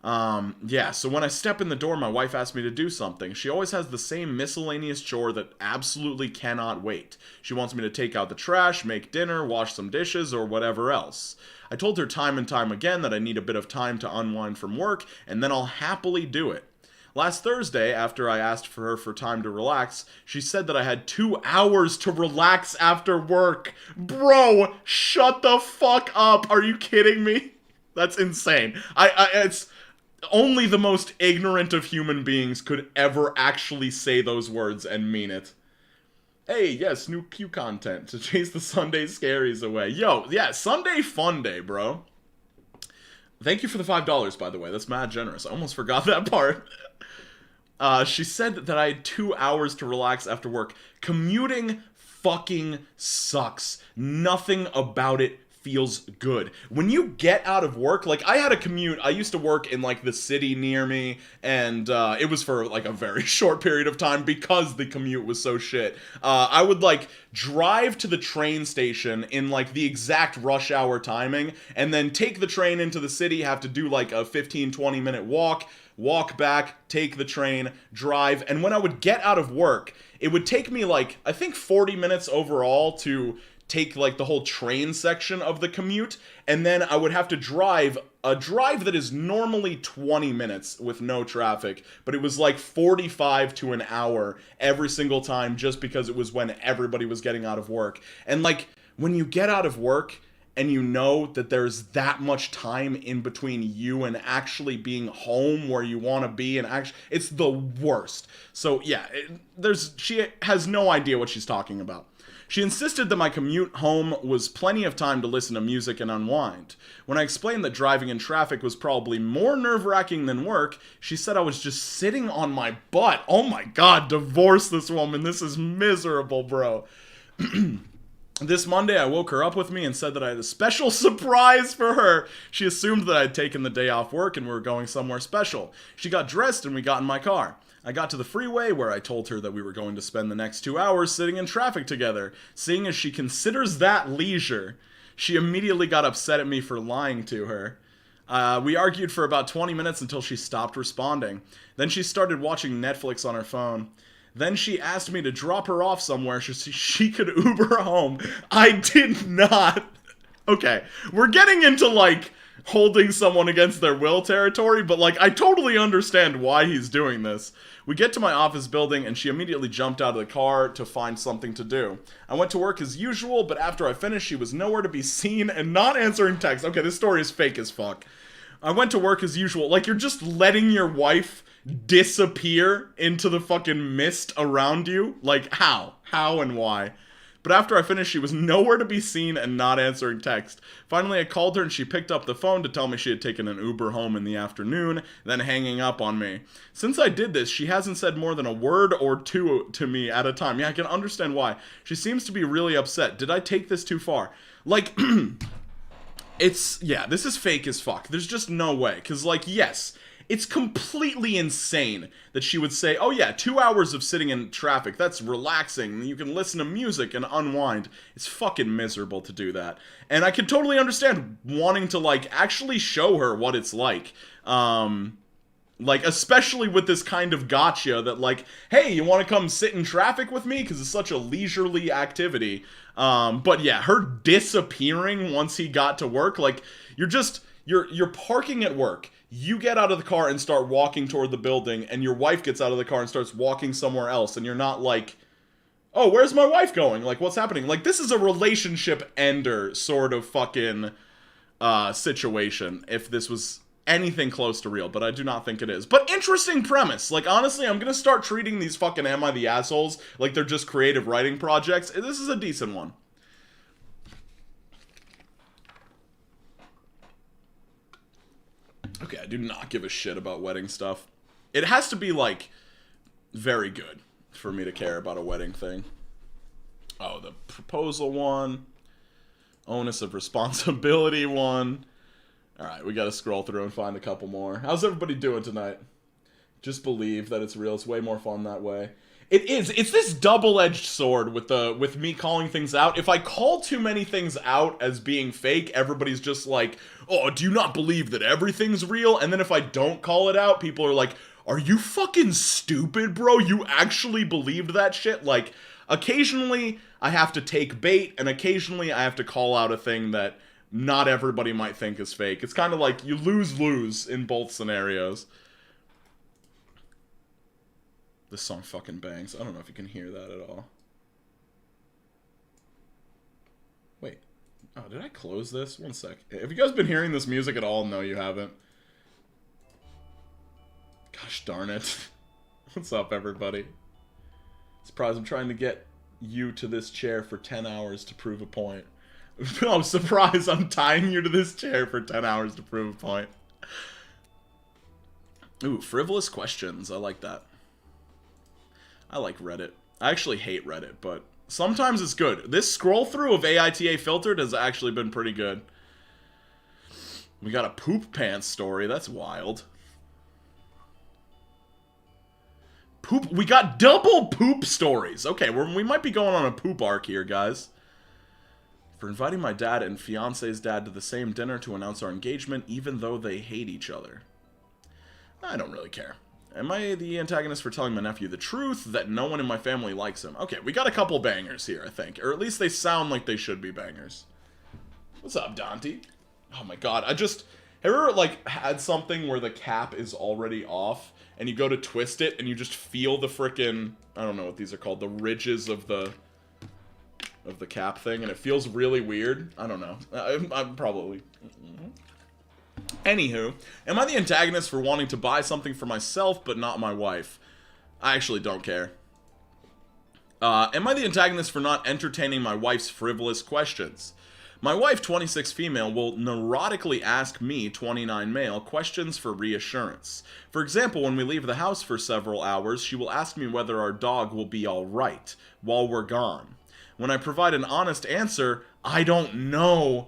Yeah, so when I step in the door, my wife asks me to do something. She always has the same miscellaneous chore that absolutely cannot wait. She wants me to take out the trash, make dinner, wash some dishes, or whatever else. I told her time and time again that I need a bit of time to unwind from work, and then I'll happily do it. Last Thursday, after I asked for her for time to relax, she said that I had 2 hours to relax after work. Bro, shut the fuck up. Are you kidding me? That's insane. It's... Only the most ignorant of human beings could ever actually say those words and mean it. Hey, yes, new Q content to chase the Sunday scaries away. Yo, yeah, Sunday fun day, bro. Thank you for the $5, by the way. That's mad generous. I almost forgot that part. She said that I had 2 hours to relax after work. Commuting fucking sucks. Nothing about it feels good. When you get out of work, like I had a commute, I used to work in like the city near me, and it was for like a very short period of time because the commute was so shit. I would like drive to the train station in like the exact rush hour timing, and then take the train into the city, have to do like a 15-20 minute walk back, take the train, drive, and when I would get out of work, it would take me like, I think 40 minutes overall to take like the whole train section of the commute, and then I would have to drive a drive that is normally 20 minutes with no traffic, but it was like 45 to an hour every single time just because it was when everybody was getting out of work. And like when you get out of work and you know that there's that much time in between you and actually being home where you want to be, and actually it's the worst. So yeah, she has no idea what she's talking about. She insisted that my commute home was plenty of time to listen to music and unwind. When I explained that driving in traffic was probably more nerve-wracking than work, she said I was just sitting on my butt. Oh my god, divorce this woman. This is miserable, bro. This Monday, I woke her up with me and said that I had a special surprise for her. She assumed that I had taken the day off work and we were going somewhere special. She got dressed and we got in my car. I got to the freeway where I told her that we were going to spend the next 2 hours sitting in traffic together. Seeing as she considers that leisure, she immediately got upset at me for lying to her. We argued for about 20 minutes until she stopped responding. Then she started watching Netflix on her phone. Then she asked me to drop her off somewhere so she could Uber home. I did not. Okay, we're getting into like holding someone against their will territory, but like I totally understand why he's doing this. We get to my office building and she immediately jumped out of the car to find something to do. I went to work as usual, but after I finished she was nowhere to be seen and not answering texts. Okay, this story is fake as fuck. I went to work as usual. Like, you're just letting your wife disappear into the fucking mist around you? Like, how? How and why? But after I finished, she was nowhere to be seen and not answering text. Finally, I called her and she picked up the phone to tell me she had taken an Uber home in the afternoon, then hanging up on me. Since I did this, she hasn't said more than a word or two to me at a time. Yeah, I can understand why. She seems to be really upset. Did I take this too far? Like, yeah, this is fake as fuck. There's just no way. Because, like, yes, it's completely insane that she would say, oh yeah, 2 hours of sitting in traffic, that's relaxing, you can listen to music and unwind. It's fucking miserable to do that. And I can totally understand wanting to, like, actually show her what it's like. Like, especially with this kind of gotcha that, like, hey, you want to come sit in traffic with me? Because it's such a leisurely activity. But yeah, her disappearing once he got to work, like, you're parking at work. You get out of the car and start walking toward the building, and your wife gets out of the car and starts walking somewhere else, and you're not like, oh, where's my wife going? Like, what's happening? Like, this is a relationship ender sort of fucking situation, if this was anything close to real, but I do not think it is. But interesting premise. Like, honestly, I'm gonna start treating these fucking Am I the Assholes like they're just creative writing projects. This is a decent one. Okay, I do not give a shit about wedding stuff. It has to be, like, very good for me to care about a wedding thing. Oh, the proposal one. Onus of responsibility one. Alright, we gotta scroll through and find a couple more. How's everybody doing tonight? Just believe that it's real. It's way more fun that way. It is. It's this double-edged sword with me calling things out. If I call too many things out as being fake, everybody's just like, oh, do you not believe that everything's real? And then if I don't call it out, people are like, are you fucking stupid, bro? You actually believed that shit? Like, occasionally I have to take bait, and occasionally I have to call out a thing that not everybody might think is fake. It's kind of like you lose-lose in both scenarios. This song fucking bangs. I don't know if you can hear that at all. Wait. Oh, did I close this? One sec. Have you guys been hearing this music at all? No, you haven't. Gosh darn it. What's up, everybody? Surprise, I'm trying to get you to this chair for 10 hours to prove a point. Oh, surprise, I'm tying you to this chair for 10 hours to prove a point. Ooh, frivolous questions. I like that. I like Reddit. I actually hate Reddit, but Sometimes it's good. This scroll through of AITA filtered has actually been pretty good. We got a poop pants story. That's wild. Poop. We got double poop stories. Okay, we might be going on a poop arc here, guys. For inviting my dad and fiance's dad to the same dinner to announce our engagement, even though they hate each other. I don't really care. Am I the antagonist for telling my nephew the truth that no one in my family likes him? Okay, we got a couple bangers here, I think. Or at least they sound like they should be bangers. What's up, Dante? Oh my god, have you ever, like, had something where the cap is already off, and you go to twist it, and you just feel the frickin', I don't know what these are called, the ridges of the cap thing, and it feels really weird? I don't know. I'm probably... Anywho, am I the antagonist for wanting to buy something for myself, but not my wife? I actually don't care. Am I the antagonist for not entertaining my wife's frivolous questions? My wife, 26 female, will neurotically ask me, 29 male, questions for reassurance. For example, when we leave the house for several hours, she will ask me whether our dog will be alright while we're gone. When I provide an honest answer, I don't know.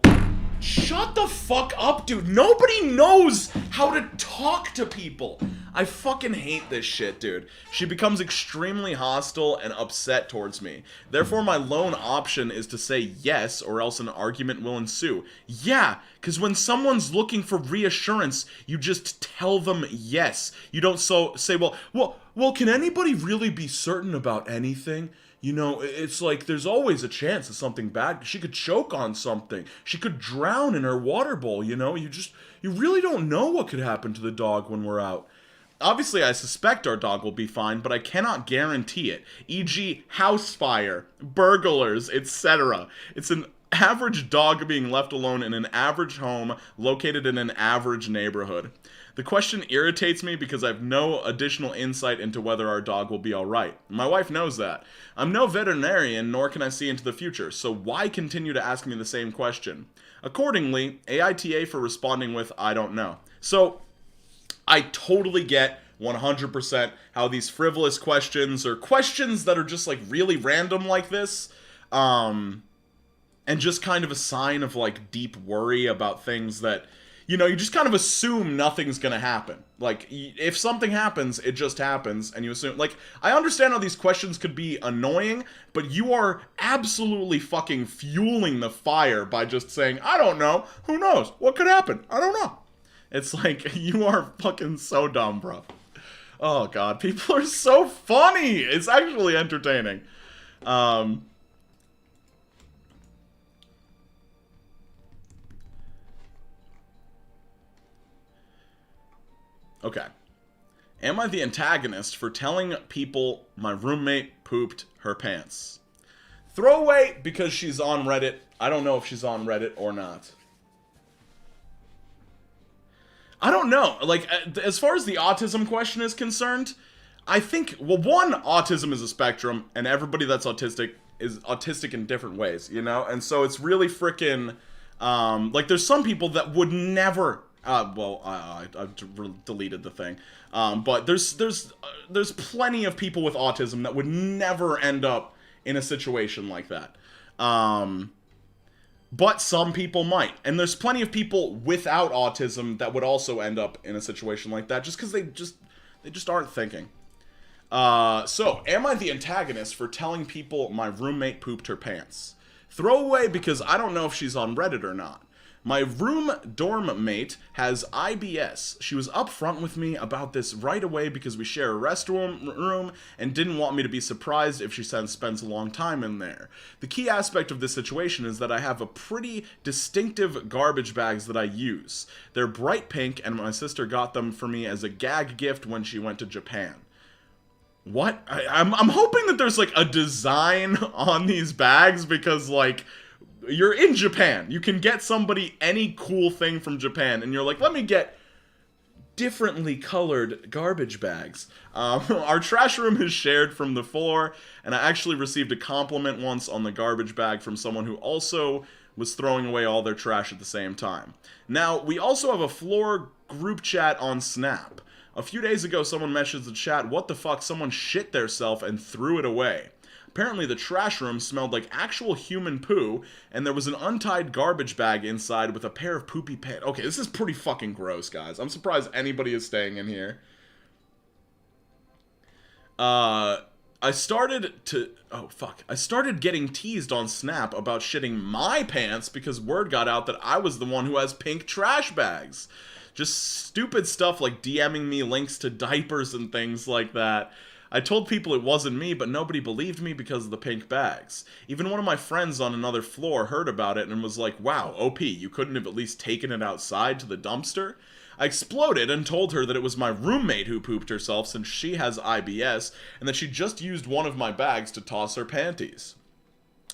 Shut the fuck up, dude. Nobody knows how to talk to people. I fucking hate this shit, dude. She becomes extremely hostile and upset towards me. Therefore, my lone option is to say yes, or else an argument will ensue. Yeah, because when someone's looking for reassurance, you just tell them yes. You don't say, well, can anybody really be certain about anything? You know, it's like there's always a chance of something bad. She could choke on something. She could drown in her water bowl, you know? You really don't know what could happen to the dog when we're out. Obviously, I suspect our dog will be fine, but I cannot guarantee it. E.g., house fire, burglars, etc. It's an average dog being left alone in an average home located in an average neighborhood. The question irritates me because I have no additional insight into whether our dog will be alright. My wife knows that. I'm no veterinarian, nor can I see into the future, so why continue to ask me the same question? Accordingly, AITA for responding with, I don't know. So, I totally get 100% how these frivolous questions, or questions that are just like really random like this, and just kind of a sign of like deep worry about things that, you know, you just kind of assume nothing's gonna happen. Like, if something happens, it just happens, and you assume, like, I understand how these questions could be annoying, but you are absolutely fucking fueling the fire by just saying, I don't know, who knows, what could happen, I don't know. It's like, you are fucking so dumb, bro. Oh god, people are so funny! It's actually entertaining. Okay. Am I the antagonist for telling people my roommate pooped her pants? Throwaway because she's on Reddit. I don't know if she's on Reddit or not. I don't know. Like, as far as the autism question is concerned, I think, well, one, autism is a spectrum, and everybody that's autistic is autistic in different ways, you know? And so it's really frickin', like, there's some people that would never... I deleted the thing. But there's plenty of people with autism that would never end up in a situation like that. But some people might. And there's plenty of people without autism that would also end up in a situation like that just because they just aren't thinking. So, am I the antagonist for telling people my roommate pooped her pants? Throwaway because I don't know if she's on Reddit or not. My dorm mate has IBS. She was upfront with me about this right away because we share a restroom and didn't want me to be surprised if she spends a long time in there. The key aspect of this situation is that I have a pretty distinctive garbage bags that I use. They're bright pink and my sister got them for me as a gag gift when she went to Japan. What? I'm hoping that there's like a design on these bags because like... You're in Japan. You can get somebody any cool thing from Japan, and you're like, let me get differently colored garbage bags. Our trash room is shared from the floor, and I actually received a compliment once on the garbage bag from someone who also was throwing away all their trash at the same time. Now, we also have a floor group chat on Snap. A few days ago, someone messaged the chat, what the fuck, someone shit theirself and threw it away. Apparently the trash room smelled like actual human poo, and there was an untied garbage bag inside with a pair of poopy pants. Okay, this is pretty fucking gross, guys. I'm surprised anybody is staying in here. I started getting teased on Snap about shitting my pants because word got out that I was the one who has pink trash bags. Just stupid stuff like DMing me links to diapers and things like that. I told people it wasn't me, but nobody believed me because of the pink bags. Even one of my friends on another floor heard about it and was like, wow, OP, you couldn't have at least taken it outside to the dumpster? I exploded and told her that it was my roommate who pooped herself since she has IBS, and that she just used one of my bags to toss her panties.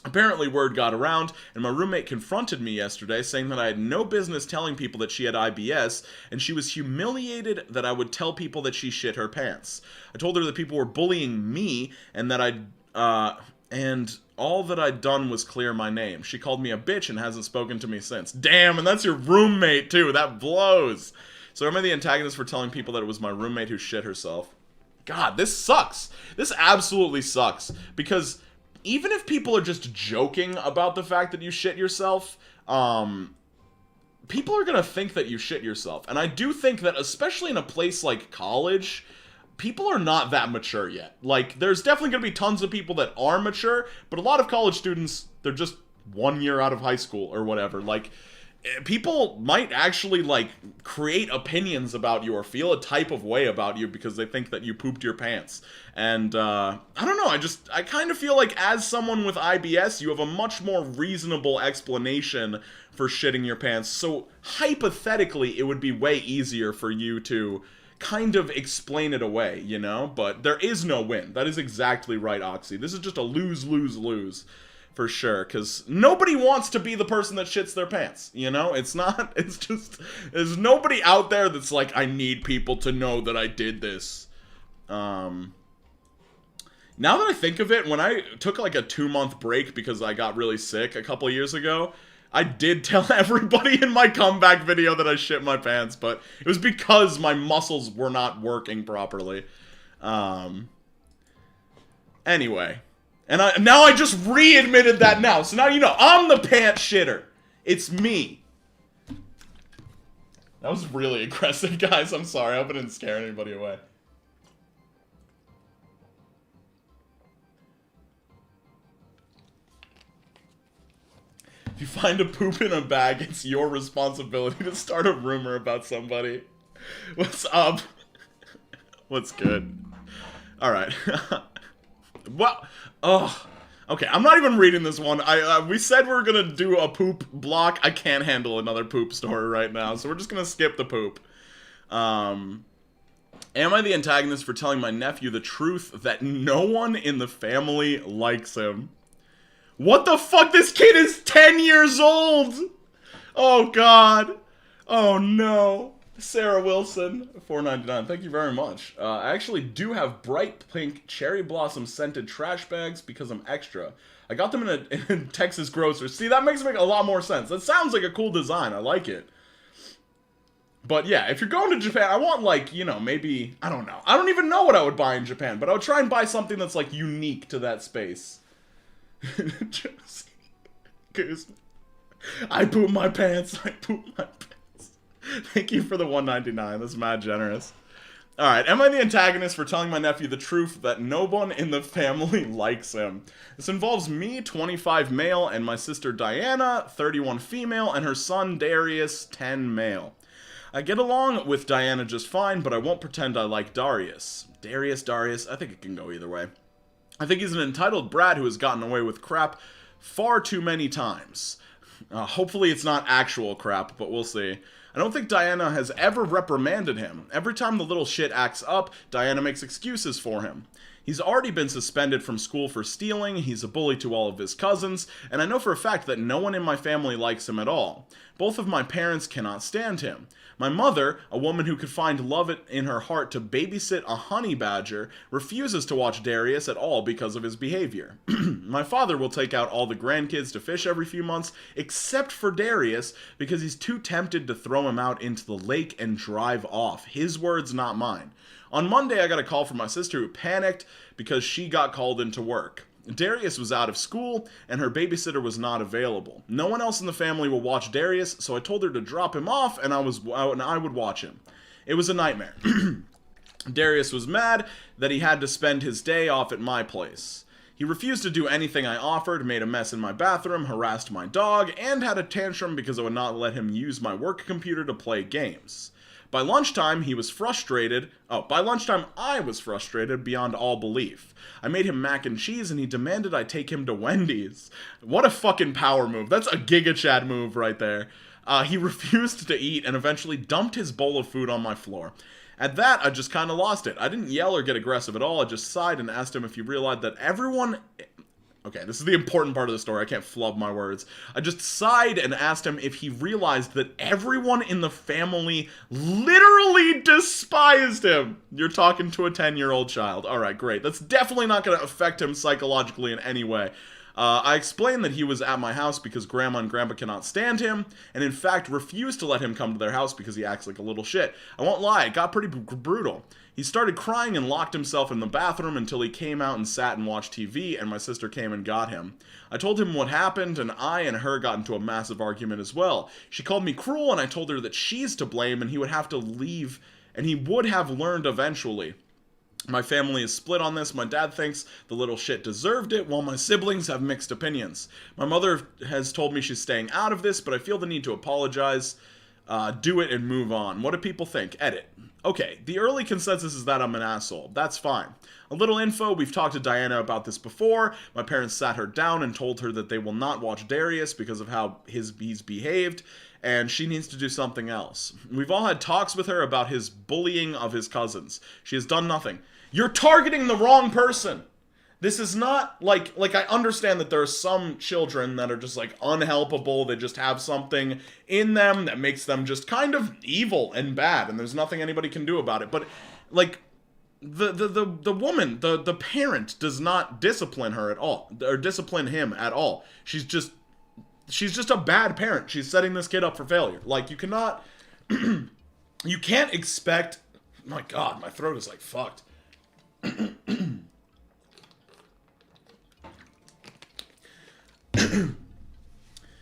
Apparently word got around, and my roommate confronted me yesterday, saying that I had no business telling people that she had IBS, and she was humiliated that I would tell people that she shit her pants. I told her that people were bullying me, and that and all that I'd done was clear my name. She called me a bitch and hasn't spoken to me since. Damn, and that's your roommate too. That blows. So am I the antagonist for telling people that it was my roommate who shit herself? God, this sucks. This absolutely sucks. Because even if people are just joking about the fact that you shit yourself, people are gonna think that you shit yourself. And I do think that, especially in a place like college, people are not that mature yet. Like, there's definitely gonna be tons of people that are mature, but a lot of college students, they're just 1 year out of high school or whatever. Like, people might actually, like, create opinions about you or feel a type of way about you because they think that you pooped your pants. And, I don't know, I kind of feel like as someone with IBS, you have a much more reasonable explanation for shitting your pants. So, hypothetically, it would be way easier for you to kind of explain it away, you know? But there is no win. That is exactly right, Oxy. This is just a lose-lose-lose. For sure, because nobody wants to be the person that shits their pants, you know? It's just, there's nobody out there that's like, I need people to know that I did this. Now that I think of it, when I took like a 2-month break because I got really sick a couple years ago, I did tell everybody in my comeback video that I shit my pants, but it was because my muscles were not working properly. Anyway. And now I just re-admitted that now. So now you know, I'm the pants shitter. It's me. That was really aggressive, guys. I'm sorry. I hope I didn't scare anybody away. If you find a poop in a bag, it's your responsibility to start a rumor about somebody. What's up? What's good? Alright. What? Oh, okay. I'm not even reading this one. We said we were gonna do a poop block. I can't handle another poop story right now, so we're just gonna skip the poop. Am I the antagonist for telling my nephew the truth that no one in the family likes him? What the fuck? This kid is 10 years old! Oh god. Oh no. Sarah Wilson, $4.99. Thank you very much. I actually do have bright pink cherry blossom scented trash bags because I'm extra. I got them in a Texas grocer. See, that makes a lot more sense. That sounds like a cool design. I like it. But yeah, if you're going to Japan, I want, like, you know, maybe, I don't know. I don't even know what I would buy in Japan, but I would try and buy something that's, like, unique to that space. I poop my pants. I poop my pants. Thank you for the $1.99. That's mad generous. Alright, am I the antagonist for telling my nephew the truth that no one in the family likes him? This involves me, 25 male, and my sister Diana, 31 female, and her son Darius, 10 male. I get along with Diana just fine, but I won't pretend I like Darius. Darius, I think it can go either way. I think he's an entitled brat who has gotten away with crap far too many times. Hopefully it's not actual crap, but we'll see. I don't think Diana has ever reprimanded him. Every time the little shit acts up, Diana makes excuses for him. He's already been suspended from school for stealing, he's a bully to all of his cousins, and I know for a fact that no one in my family likes him at all. Both of my parents cannot stand him. My mother, a woman who could find love in her heart to babysit a honey badger, refuses to watch Darius at all because of his behavior. My father will take out all the grandkids to fish every few months, except for Darius, because he's too tempted to throw him out into the lake and drive off. His words, not mine. On Monday, I got a call from my sister who panicked because she got called into work. Darius was out of school, and her babysitter was not available. No one else in the family will watch Darius, so I told her to drop him off, and I would watch him. It was a nightmare. Darius was mad that he had to spend his day off at my place. He refused to do anything I offered, made a mess in my bathroom, harassed my dog, and had a tantrum because I would not let him use my work computer to play games. By lunchtime, he was frustrated. By lunchtime, I was frustrated beyond all belief. I made him mac and cheese, and he demanded I take him to Wendy's. What a fucking power move. That's a Giga Chad move right there. He refused to eat and eventually dumped his bowl of food on my floor. At that, I just kind of lost it. I didn't yell or get aggressive at all. I just sighed and asked him if he realized that everyone... Okay, this is the important part of the story. I can't flub my words. I just sighed and asked him if he realized that everyone in the family literally despised him. You're talking to a 10-year-old child. Alright, great. That's definitely not going to affect him psychologically in any way. I explained that he was at my house because Grandma and Grandpa cannot stand him, and in fact refused to let him come to their house because he acts like a little shit. I won't lie, it got pretty brutal. He started crying and locked himself in the bathroom until he came out and sat and watched TV, and my sister came and got him. I told him what happened, and I and her got into a massive argument as well. She called me cruel, and I told her that she's to blame, and he would have to leave, and he would have learned eventually. My family is split on this. My dad thinks the little shit deserved it, while my siblings have mixed opinions. My mother has told me she's staying out of this, but I feel the need to apologize, do it, and move on. What do people think? Edit. Okay, the early consensus is that I'm an asshole. That's fine. A little info, we've talked to Diana about this before. My parents sat her down and told her that they will not watch Darius because of how he's behaved, and she needs to do something else. We've all had talks with her about his bullying of his cousins. She has done nothing. You're targeting the wrong person. This is not, like I understand that there are some children that are just, like, unhelpable. They just have something in them that makes them just kind of evil and bad, and there's nothing anybody can do about it. But, like, the woman, the parent does not discipline her at all, or discipline him at all. She's just a bad parent. She's setting this kid up for failure. Like, you cannot, you can't expect, my God, my throat is, like, fucked.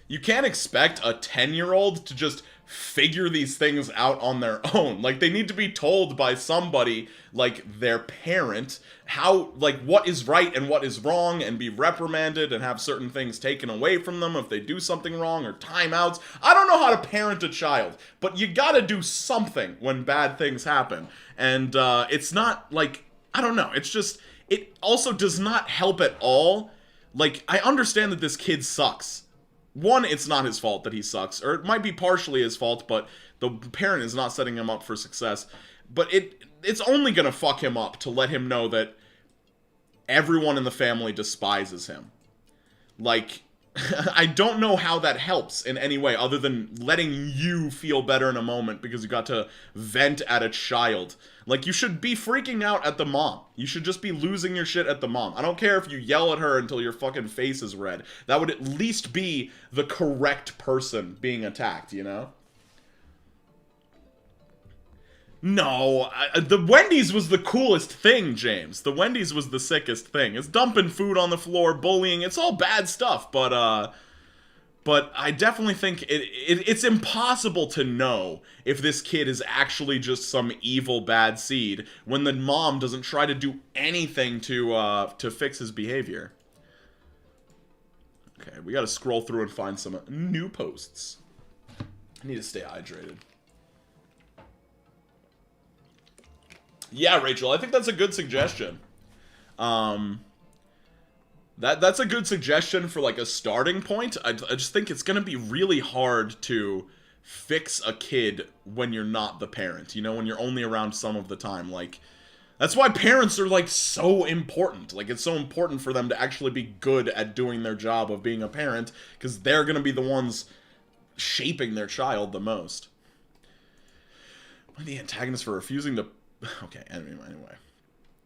You can't expect a 10-year-old to just figure these things out on their own. Like, they need to be told by somebody, like their parent, how, like, what is right and what is wrong, and be reprimanded and have certain things taken away from them if they do something wrong, or timeouts. I don't know how to parent a child, but you gotta do something when bad things happen. And it's not, like, I don't know, it's just, it also does not help at all. Like, I understand that this kid sucks. One, it's not his fault that he sucks, or it might be partially his fault, but the parent is not setting him up for success. But it's only gonna fuck him up to let him know that everyone in the family despises him. Like, I don't know how that helps in any way, other than letting you feel better in a moment because you got to vent at a child. Like, you should be freaking out at the mom. You should just be losing your shit at the mom. I don't care if you yell at her until your fucking face is red. That would at least be the correct person being attacked, you know? No, the Wendy's was the coolest thing, James. The Wendy's was the sickest thing. It's dumping food on the floor, bullying, it's all bad stuff, but I definitely think it's impossible to know if this kid is actually just some evil bad seed when the mom doesn't try to do anything to fix his behavior. Okay, we gotta scroll through and find some new posts. I need to stay hydrated. Yeah, Rachel, I think that's a good suggestion. That's a good suggestion for, like, a starting point. I just think it's gonna be really hard to fix a kid when you're not the parent, you know, when you're only around some of the time. Like, that's why parents are, like, so important. Like, it's so important for them to actually be good at doing their job of being a parent, because they're gonna be the ones shaping their child the most. Am I the antagonist for refusing to... Okay, anyway.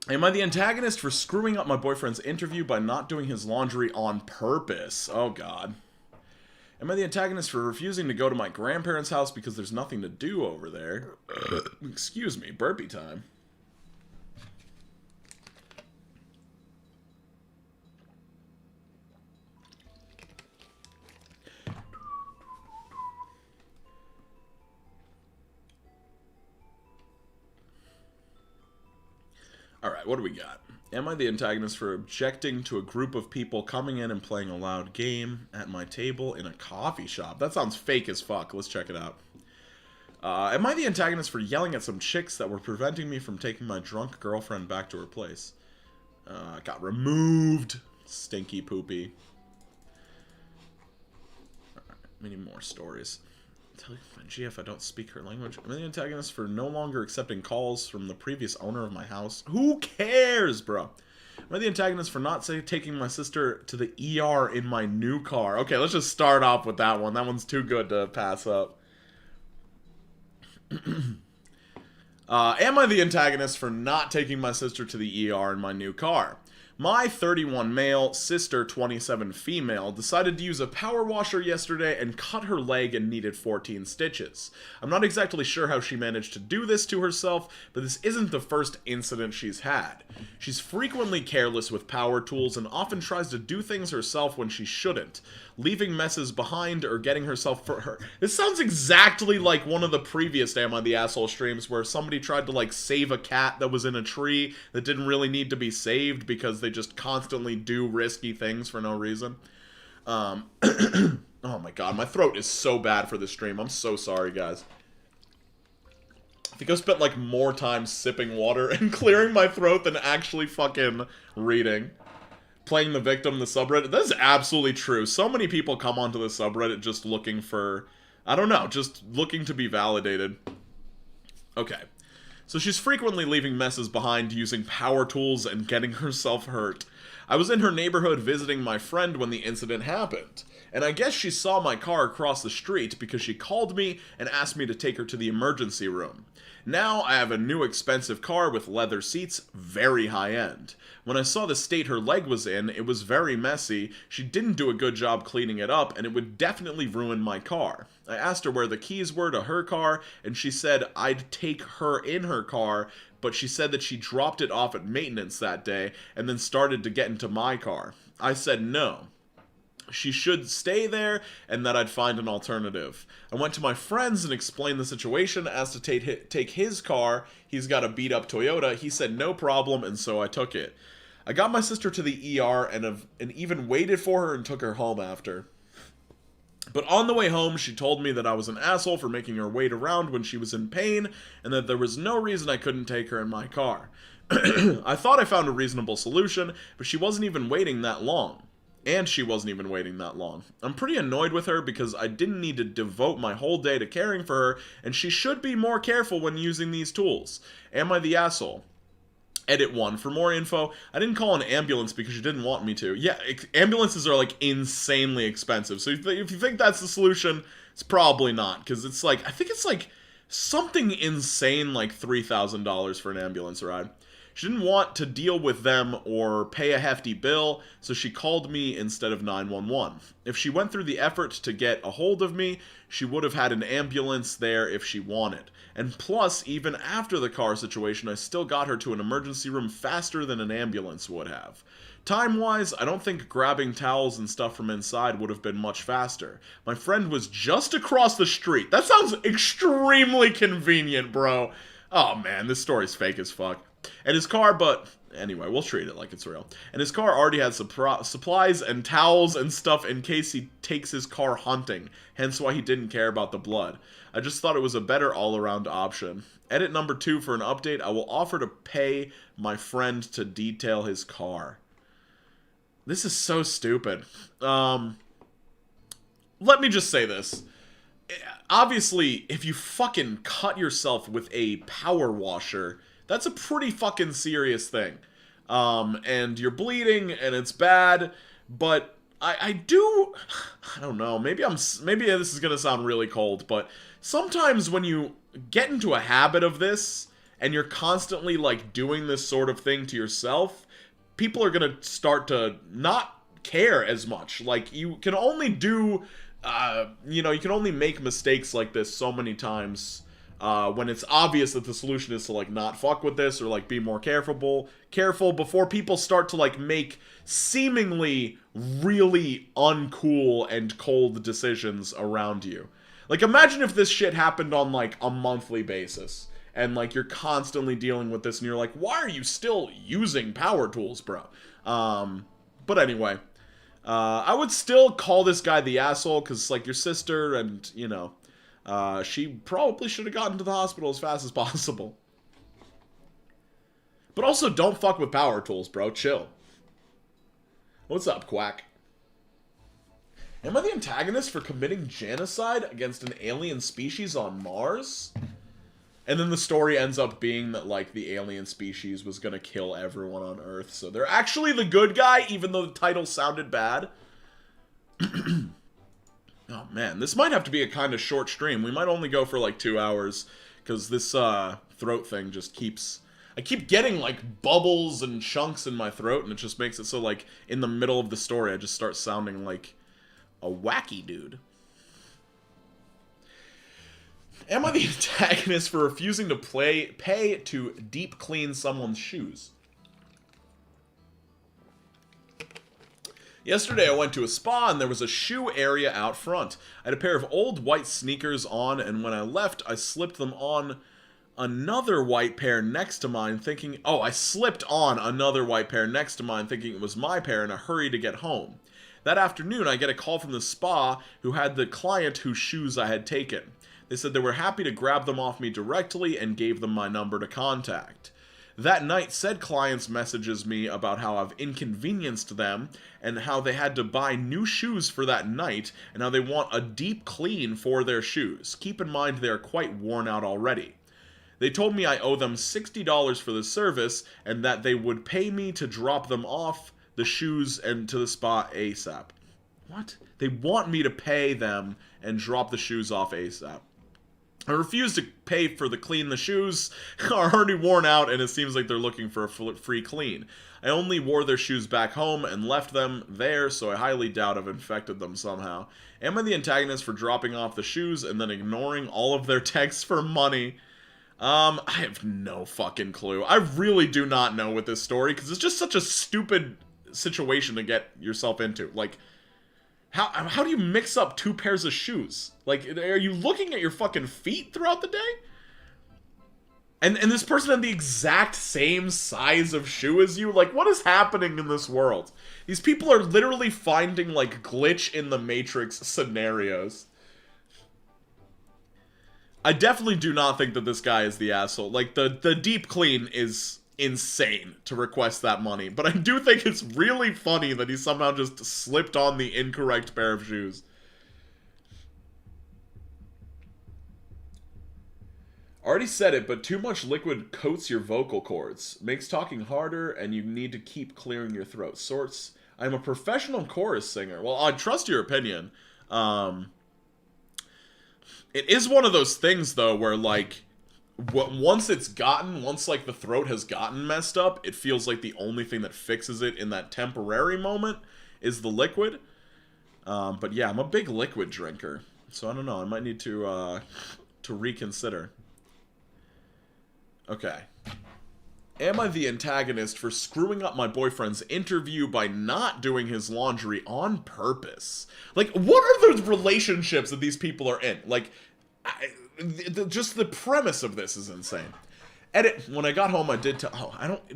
Am I the antagonist for screwing up my boyfriend's interview by not doing his laundry on purpose? Oh, God. Am I the antagonist for refusing to go to my grandparents' house because there's nothing to do over there? Excuse me, burpee time. Alright, what do we got? Am I the antagonist for objecting to a group of people coming in and playing a loud game at my table in a coffee shop? That sounds fake as fuck. Let's check it out. Am I the antagonist for yelling at some chicks that were preventing me from taking my drunk girlfriend back to her place? Got removed. Stinky poopy. Alright, we need more stories. Tell my GF I don't speak her language. Am I the antagonist for no longer accepting calls from the previous owner of my house? Who cares, bro? Am I the antagonist for not taking my sister to the ER in my new car? Okay, let's just start off with that one. That one's too good to pass up. Am I the antagonist for not taking my sister to the ER in my new car? My 31 male, sister 27 female, decided to use a power washer yesterday and cut her leg and needed 14 stitches. I'm not exactly sure how she managed to do this to herself, but this isn't the first incident she's had. She's frequently careless with power tools and often tries to do things herself when she shouldn't, leaving messes behind or getting herself for her. This sounds exactly like one of the previous Am I the Asshole streams where somebody tried to like save a cat that was in a tree that didn't really need to be saved because they just constantly do risky things for no reason. Oh my god, my throat is so bad for this stream. I'm so sorry, guys. I think I spent like more time sipping water and clearing my throat than actually fucking reading. Playing the victim, the subreddit. That is absolutely true. So many people come onto the subreddit just looking for, I don't know, just looking to be validated. Okay. So she's frequently leaving messes behind using power tools and getting herself hurt. I was in her neighborhood visiting my friend when the incident happened, and I guess she saw my car across the street because she called me and asked me to take her to the emergency room. Now I have a new expensive car with leather seats, very high end. When I saw the state her leg was in, it was very messy, she didn't do a good job cleaning it up, and it would definitely ruin my car. I asked her where the keys were to her car, and she said I'd take her in her car, but she said that she dropped it off at maintenance that day, and then started to get into my car. I said no. She should stay there, and that I'd find an alternative. I went to my friends and explained the situation, asked to take his car. He's got a beat-up Toyota. He said no problem, and so I took it. I got my sister to the ER and even waited for her and took her home after. But on the way home, she told me that I was an asshole for making her wait around when she was in pain, and that there was no reason I couldn't take her in my car. I thought I found a reasonable solution, but she wasn't even waiting that long. And she wasn't even waiting that long. I'm pretty annoyed with her because I didn't need to devote my whole day to caring for her, and she should be more careful when using these tools. Am I the asshole? Edit 1. For more info, I didn't call an ambulance because you didn't want me to. Yeah, ambulances are like insanely expensive, so if you think that's the solution, it's probably not, because it's like, I think it's like something insane like $3,000 for an ambulance ride. She didn't want to deal with them or pay a hefty bill, so she called me instead of 911. If she went through the effort to get a hold of me, she would have had an ambulance there if she wanted. And plus, even after the car situation, I still got her to an emergency room faster than an ambulance would have. Time-wise, I don't think grabbing towels and stuff from inside would have been much faster. My friend was just across the street. That sounds extremely convenient, bro. Oh man, this story's fake as fuck. And his car, but anyway, we'll treat it like it's real. And his car already had supplies and towels and stuff in case he takes his car hunting, hence why he didn't care about the blood. I just thought it was a better all-around option. Edit number 2 for an update. I will offer to pay my friend to detail his car. This is so stupid. Let me just say this. Obviously, if you fucking cut yourself with a power washer, that's a pretty fucking serious thing. And you're bleeding, and it's bad, but I don't know, maybe this is gonna sound really cold, but sometimes when you get into a habit of this, and you're constantly, like, doing this sort of thing to yourself, people are gonna start to not care as much. Like, you can only do, you can only make mistakes like this so many times, when it's obvious that the solution is to, like, not fuck with this, or, like, be more careful before people start to, like, make seemingly really uncool and cold decisions around you. Like, imagine if this shit happened on, like, a monthly basis, and like you're constantly dealing with this, and you're like, why are you still using power tools, bro? But anyway, I would still call this guy the asshole, because like your sister, and you know, she probably should have gotten to the hospital as fast as possible. But also, don't fuck with power tools, bro. Chill. What's up, Quack? Am I the antagonist for committing genocide against an alien species on Mars? And then the story ends up being that, like, the alien species was gonna kill everyone on Earth. So they're actually the good guy, even though the title sounded bad. Oh, man. This might have to be a kind of short stream. We might only go for, like, 2 hours. Because this, throat thing just keeps... I keep getting, like, bubbles and chunks in my throat, and it just makes it so, like, in the middle of the story, I just start sounding like a wacky dude. Am I the antagonist for refusing to pay to deep clean someone's shoes? Yesterday I went to a spa and there was a shoe area out front. I had a pair of old white sneakers on, and when I left, I slipped them on another white pair next to mine thinking... Oh, I slipped on another white pair next to mine thinking it was my pair in a hurry to get home. That afternoon, I get a call from the spa who had the client whose shoes I had taken. They said they were happy to grab them off me directly and gave them my number to contact. That night, said clients messages me about how I've inconvenienced them and how they had to buy new shoes for that night and how they want a deep clean for their shoes. Keep in mind they are quite worn out already. They told me I owe them $60 for the service and that they would pay me to drop them off the shoes and to the spa ASAP. What? They want me to pay them and drop the shoes off ASAP. I refuse to pay for the clean. The shoes are already worn out and it seems like they're looking for a free clean. I only wore their shoes back home and left them there, so I highly doubt I've infected them somehow. Am I the antagonist for dropping off the shoes and then ignoring all of their texts for money? I have no fucking clue. I really do not know with this story, because it's just such a stupid situation to get yourself into. Like, how do you mix up 2 pairs of shoes? Like, are you looking at your fucking feet throughout the day? And this person had the exact same size of shoe as you? Like, what is happening in this world? These people are literally finding, like, glitch in the Matrix scenarios. I definitely do not think that this guy is the asshole. Like, the deep clean is insane to request that money. But I do think it's really funny that he somehow just slipped on the incorrect pair of shoes. Already said it, but too much liquid coats your vocal cords. Makes talking harder, and you need to keep clearing your throat. Sorts. I'm a professional chorus singer. Well, I trust your opinion. It is one of those things, though, where, like, once like, the throat has gotten messed up, it feels like the only thing that fixes it in that temporary moment is the liquid. But yeah, I'm a big liquid drinker, so I don't know, I might need to reconsider. Okay. Am I the antagonist for screwing up my boyfriend's interview by not doing his laundry on purpose? Like, what are the relationships that these people are in? Like, just the premise of this is insane. Edit. When I got home, I did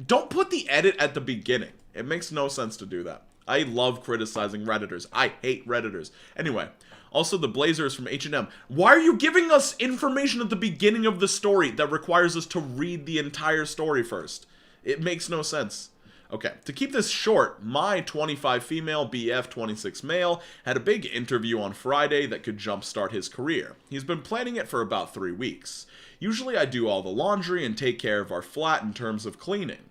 don't put the edit at the beginning. It makes no sense to do that. I love criticizing Redditors. I hate Redditors. Anyway, also the blazers from H&M. Why are you giving us information at the beginning of the story that requires us to read the entire story first? It makes no sense. Okay, to keep this short, my 25 female, BF 26 male, had a big interview on Friday that could jumpstart his career. He's been planning it for about 3 weeks. Usually I do all the laundry and take care of our flat in terms of cleaning.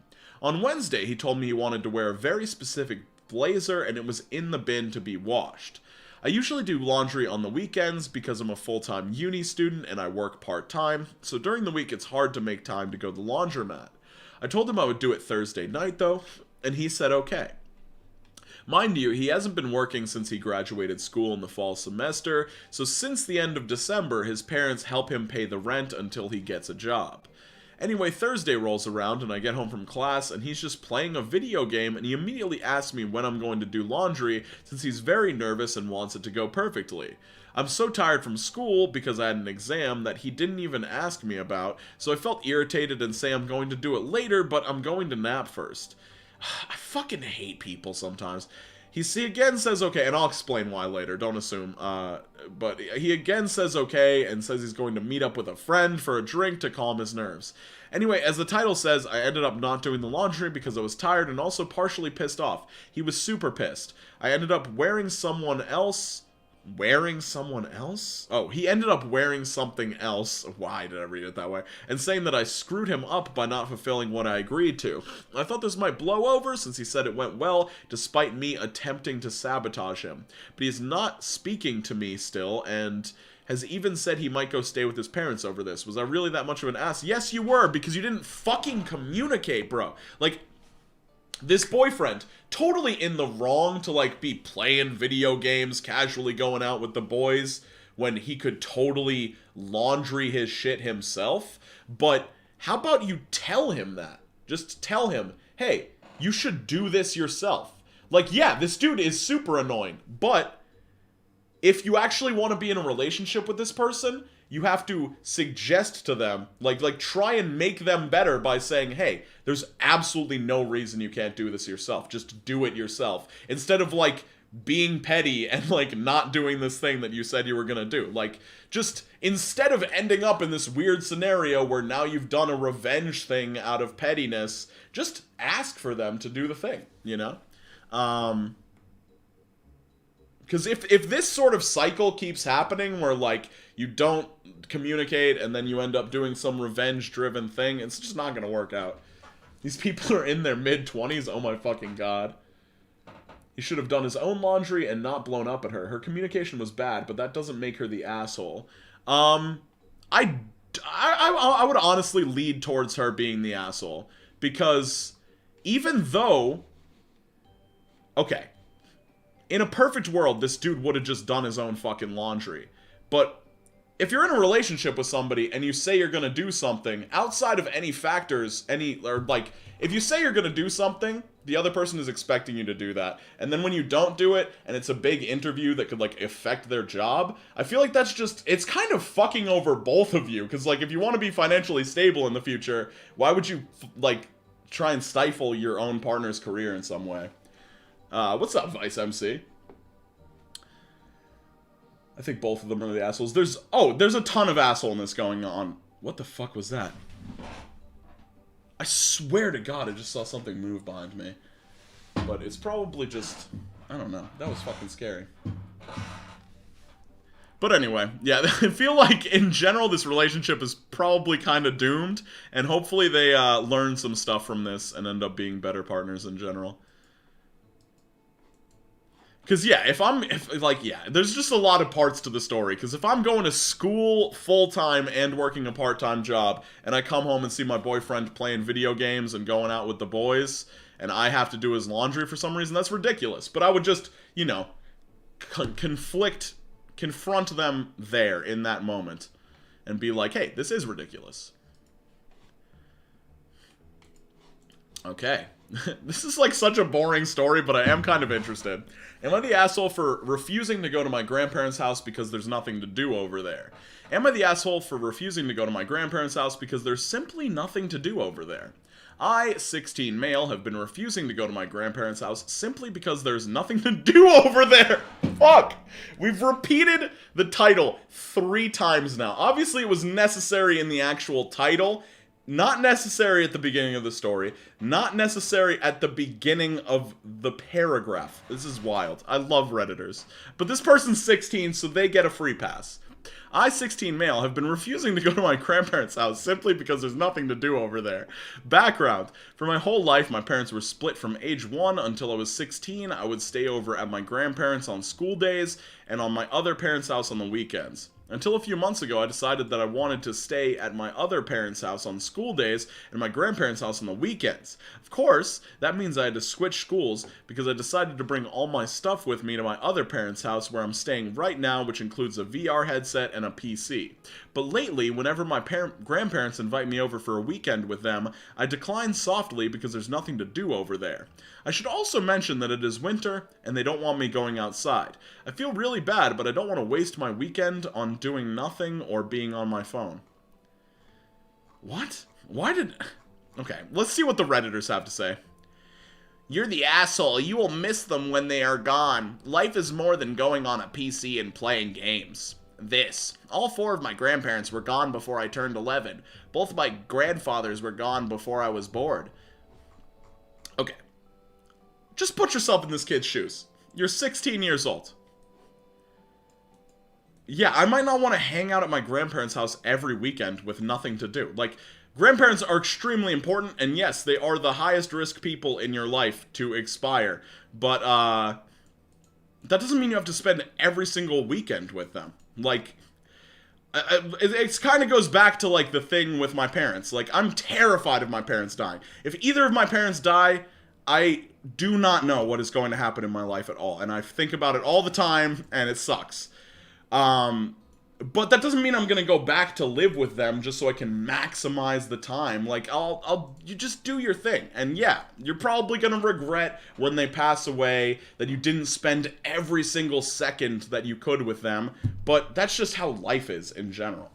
On Wednesday, he told me he wanted to wear a very specific blazer and it was in the bin to be washed. I usually do laundry on the weekends because I'm a full-time uni student and I work part-time, so during the week it's hard to make time to go to the laundromat. I told him I would do it Thursday night though, and he said okay. Mind you, he hasn't been working since he graduated school in the fall semester, so since the end of December, his parents help him pay the rent until he gets a job. Anyway, Thursday rolls around and I get home from class and he's just playing a video game and he immediately asks me when I'm going to do laundry since he's very nervous and wants it to go perfectly. I'm so tired from school because I had an exam that he didn't even ask me about, so I felt irritated and say I'm going to do it later, but I'm going to nap first. I fucking hate people sometimes. He again says okay, and I'll explain why later, don't assume. But he again says okay, and says he's going to meet up with a friend for a drink to calm his nerves. Anyway, as the title says, I ended up not doing the laundry because I was tired and also partially pissed off. He was super pissed. I ended up wearing someone else... Wearing someone else? Oh, he ended up wearing something else. Why did I read it that way? And saying that I screwed him up by not fulfilling what I agreed to. I thought this might blow over since he said it went well, despite me attempting to sabotage him. But he's not speaking to me still, and has even said he might go stay with his parents over this. Was I really that much of an ass? Yes, you were, because you didn't fucking communicate, bro. Like... This boyfriend, totally in the wrong to, like, be playing video games, casually going out with the boys, when he could totally laundry his shit himself. But how about you tell him that? Just tell him, hey, you should do this yourself. Like, yeah, this dude is super annoying, but if you actually want to be in a relationship with this person, you have to suggest to them, like try and make them better by saying, hey, there's absolutely no reason you can't do this yourself. Just do it yourself. Instead of, like, being petty and, like, not doing this thing that you said you were gonna do. Like, just, instead of ending up in this weird scenario where now you've done a revenge thing out of pettiness, just ask for them to do the thing, you know? Because if this sort of cycle keeps happening where, like, you don't communicate and then you end up doing some revenge-driven thing, it's just not going to work out. These people are in their mid-20s, oh my fucking god. He should have done his own laundry and not blown up at her. Her communication was bad, but that doesn't make her the asshole. I would honestly lead towards her being the asshole. Because even though... Okay. In a perfect world, this dude would have just done his own fucking laundry. But if you're in a relationship with somebody and you say you're gonna do something, outside of any factors, if you say you're gonna do something, the other person is expecting you to do that. And then when you don't do it, and it's a big interview that could, like, affect their job, I feel like that's just, it's kind of fucking over both of you. Because, like, if you want to be financially stable in the future, why would you, like, try and stifle your own partner's career in some way? What's up, Vice MC? I think both of them are the assholes. There's a ton of assholeness going on. What the fuck was that? I swear to God, I just saw something move behind me. But it's probably just... I don't know. That was fucking scary. But anyway, yeah, I feel like, in general, this relationship is probably kind of doomed. And hopefully they learn some stuff from this and end up being better partners in general. Because, yeah, there's just a lot of parts to the story. Because if I'm going to school full-time and working a part-time job, and I come home and see my boyfriend playing video games and going out with the boys, and I have to do his laundry for some reason, that's ridiculous. But I would just, you know, confront them there in that moment. And be like, hey, this is ridiculous. Okay. This is, like, such a boring story, but I am kind of interested. Am I the asshole for refusing to go to my grandparents' house because there's nothing to do over there? Am I the asshole for refusing to go to my grandparents' house because there's simply nothing to do over there? I, 16 male, have been refusing to go to my grandparents' house simply because there's nothing to do over there. Fuck! We've repeated the title 3 times now. Obviously, it was necessary in the actual title. Not necessary at the beginning of the story. Not necessary at the beginning of the paragraph. This is wild. I love Redditors. But this person's 16, so they get a free pass. I, 16 male, have been refusing to go to my grandparents' house simply because there's nothing to do over there. Background. For my whole life, my parents were split from age 1 until I was 16. I would stay over at my grandparents' on school days and on my other parents' house on the weekends. Until a few months ago, I decided that I wanted to stay at my other parents' house on school days and my grandparents' house on the weekends. Of course, that means I had to switch schools because I decided to bring all my stuff with me to my other parents' house where I'm staying right now, which includes a VR headset and a PC. But lately, whenever my grandparents invite me over for a weekend with them, I decline softly because there's nothing to do over there. I should also mention that it is winter and they don't want me going outside. I feel really bad, but I don't want to waste my weekend on doing nothing or being on my phone. What? Why did... Okay, let's see what the Redditors have to say. You're the asshole. You will miss them when they are gone. Life is more than going on a PC and playing games. All 4 of my grandparents were gone before I turned 11. Both of my grandfathers were gone before I was bored. Okay. Just put yourself in this kid's shoes. You're 16 years old. Yeah, I might not want to hang out at my grandparents' house every weekend with nothing to do. Like, grandparents are extremely important, and yes, they are the highest risk people in your life to expire. But, that doesn't mean you have to spend every single weekend with them. Like, it kind of goes back to, like, the thing with my parents. Like, I'm terrified of my parents dying. If either of my parents die, I do not know what is going to happen in my life at all. And I think about it all the time, and it sucks. But that doesn't mean I'm gonna go back to live with them just so I can maximize the time. Like, you just do your thing. And yeah, you're probably gonna regret when they pass away that you didn't spend every single second that you could with them. But that's just how life is in general.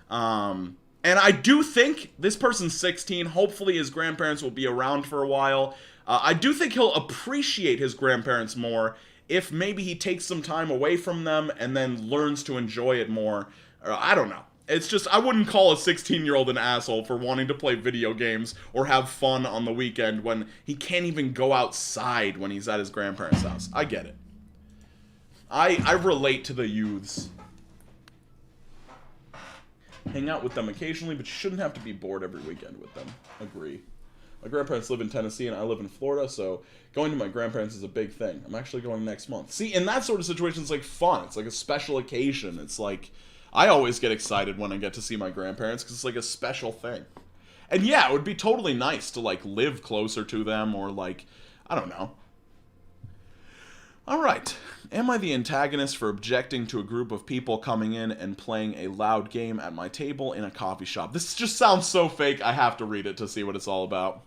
And I do think this person's 16. Hopefully his grandparents will be around for a while. I do think he'll appreciate his grandparents more if maybe he takes some time away from them and then learns to enjoy it more. I don't know. It's just, I wouldn't call a 16-year-old an asshole for wanting to play video games or have fun on the weekend when he can't even go outside when he's at his grandparents' house. I get it. I relate to the youths. Hang out with them occasionally, but you shouldn't have to be bored every weekend with them. Agree. My grandparents live in Tennessee and I live in Florida, so going to my grandparents is a big thing. I'm actually going next month. See, in that sort of situation, it's like fun. It's like a special occasion. It's like, I always get excited when I get to see my grandparents because it's like a special thing. And yeah, it would be totally nice to like live closer to them or like, I don't know. Alright, am I the antagonist for objecting to a group of people coming in and playing a loud game at my table in a coffee shop? This just sounds so fake, I have to read it to see what it's all about.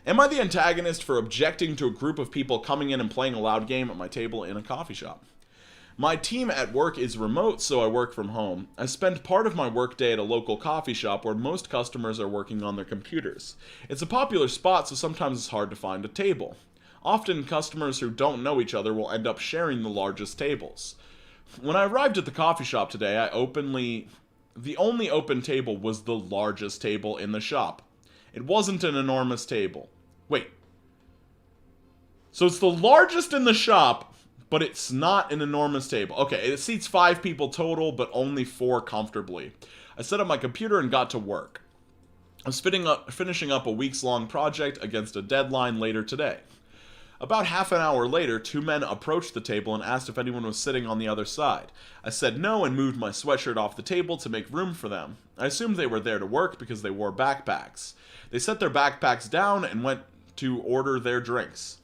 Am I the antagonist for objecting to a group of people coming in and playing a loud game at my table in a coffee shop? My team at work is remote, so I work from home. I spend part of my workday at a local coffee shop where most customers are working on their computers. It's a popular spot, so sometimes it's hard to find a table. Often, customers who don't know each other will end up sharing the largest tables. When I arrived at the coffee shop today, the only open table was the largest table in the shop. It wasn't an enormous table. Wait. So it's the largest in the shop, but it's not an enormous table. Okay, it seats 5 people total, but only 4 comfortably. I set up my computer and got to work. I'm finishing up a weeks-long project against a deadline later today. About half an hour later, 2 men approached the table and asked if anyone was sitting on the other side. I said no and moved my sweatshirt off the table to make room for them. I assumed they were there to work because they wore backpacks. They set their backpacks down and went to order their drinks.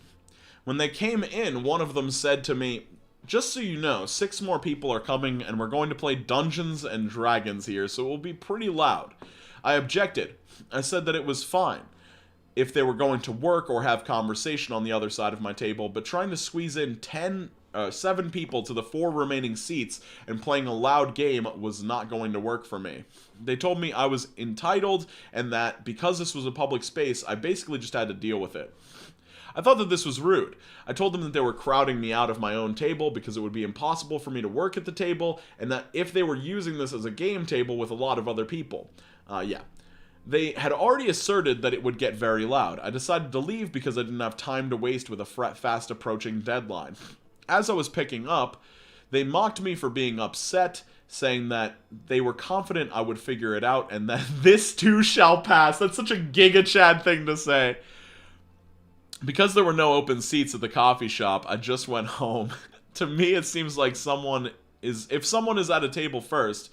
When they came in, one of them said to me, "Just so you know, 6 more people are coming and we're going to play Dungeons and Dragons here, so it will be pretty loud." I objected. I said that it was fine if they were going to work or have conversation on the other side of my table, but trying to squeeze in 7 people to the 4 remaining seats and playing a loud game was not going to work for me. They told me I was entitled and that because this was a public space, I basically just had to deal with it. I thought that this was rude. I told them that they were crowding me out of my own table because it would be impossible for me to work at the table, and that if they were using this as a game table with a lot of other people. They had already asserted that it would get very loud. I decided to leave because I didn't have time to waste with a fast approaching deadline. As I was picking up, they mocked me for being upset, saying that they were confident I would figure it out and that this too shall pass. That's such a Giga Chad thing to say. Because there were no open seats at the coffee shop, I just went home. To me, it seems like someone is if someone is at a table first,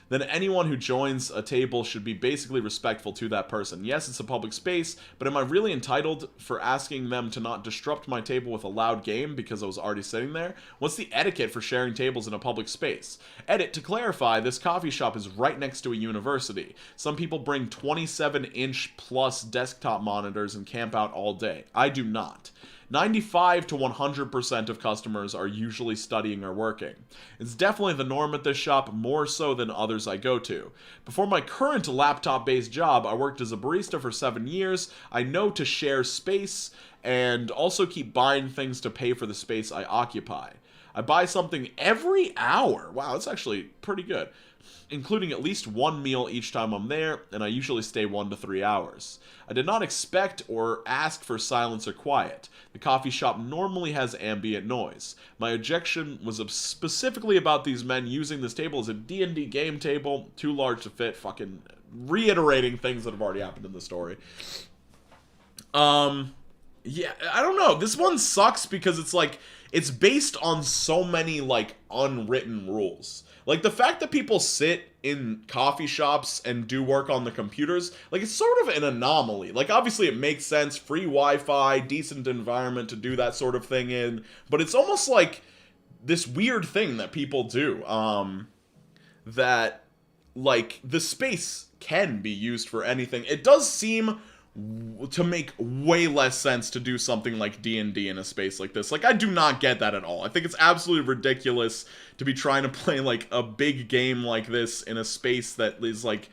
then anyone who joins a table should be basically respectful to that person. Yes, it's a public space, but am I really entitled for asking them to not disrupt my table with a loud game because I was already sitting there? What's the etiquette for sharing tables in a public space? Edit, to clarify, this coffee shop is right next to a university. Some people bring 27-inch plus desktop monitors and camp out all day. I do not. 95 to 100% of customers are usually studying or working. It's definitely the norm at this shop, more so than others I go to. Before my current laptop-based job, I worked as a barista for 7 years. I know to share space and also keep buying things to pay for the space I occupy. I buy something every hour. Wow, that's actually pretty good. Including at least one meal each time I'm there, and I usually stay 1 to 3 hours. I did not expect or ask for silence or quiet. The coffee shop normally has ambient noise. My objection was specifically about these men using this table as a D&D game table, too large to fit, fucking reiterating things that have already happened in the story. Yeah, I don't know. This one sucks because it's like, it's based on so many, like, unwritten rules. Like, the fact that people sit in coffee shops and do work on the computers, like, it's sort of an anomaly. Like, obviously it makes sense, free Wi-Fi, decent environment to do that sort of thing in, but it's almost like this weird thing that people do, that, like, the space can be used for anything. It does seem to make way less sense to do something like D&D in a space like this. Like, I do not get that at all. I think it's absolutely ridiculous to be trying to play, like, a big game like this in a space that is, like,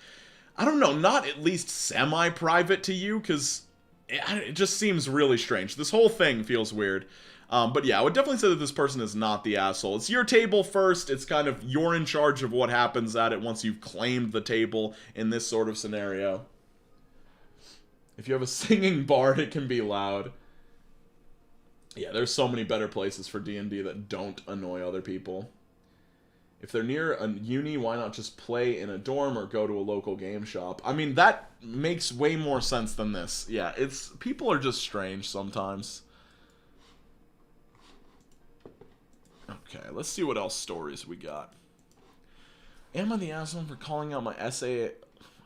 I don't know, not at least semi-private to you, because it just seems really strange. This whole thing feels weird. But yeah, I would definitely say that this person is not the asshole. It's your table first. It's kind of, you're in charge of what happens at it once you've claimed the table in this sort of scenario. If you have a singing bard, it can be loud. Yeah, there's so many better places for D&D that don't annoy other people. If they're near a uni, why not just play in a dorm or go to a local game shop? I mean, that makes way more sense than this. Yeah, people are just strange sometimes. Okay, let's see what else stories we got. Am I the asshole for calling out my essay?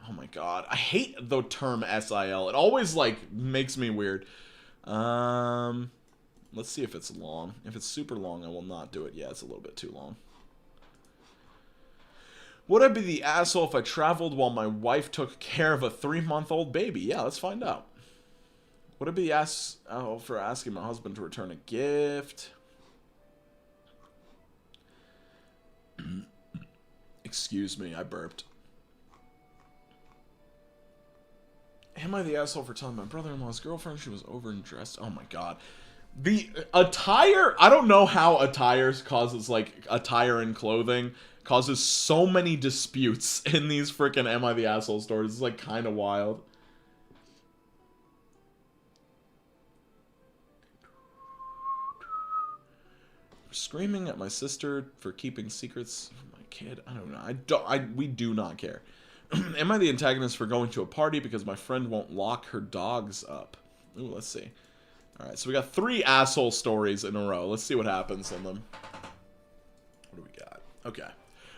Oh my god, I hate the term SIL. It always, like, makes me weird. Let's see if it's long. If it's super long, I will not do it. Yeah, it's a little bit too long. Would I be the asshole if I traveled while my wife took care of a 3-month-old baby? Yeah, let's find out. Would I be the asshole for asking my husband to return a gift? Excuse me, I burped. Am I the asshole for telling my brother-in-law's girlfriend she was overdressed? Oh my god. The attire, I don't know how attire causes, like, attire and clothing causes so many disputes in these freaking Am I the Asshole stories. It's, like, kind of wild. Screaming at my sister for keeping secrets from my kid. I don't know. We do not care. Am I the antagonist for going to a party because my friend won't lock her dogs up? Ooh, let's see. Alright, so we got 3 asshole stories in a row. Let's see what happens on them. What do we got? Okay.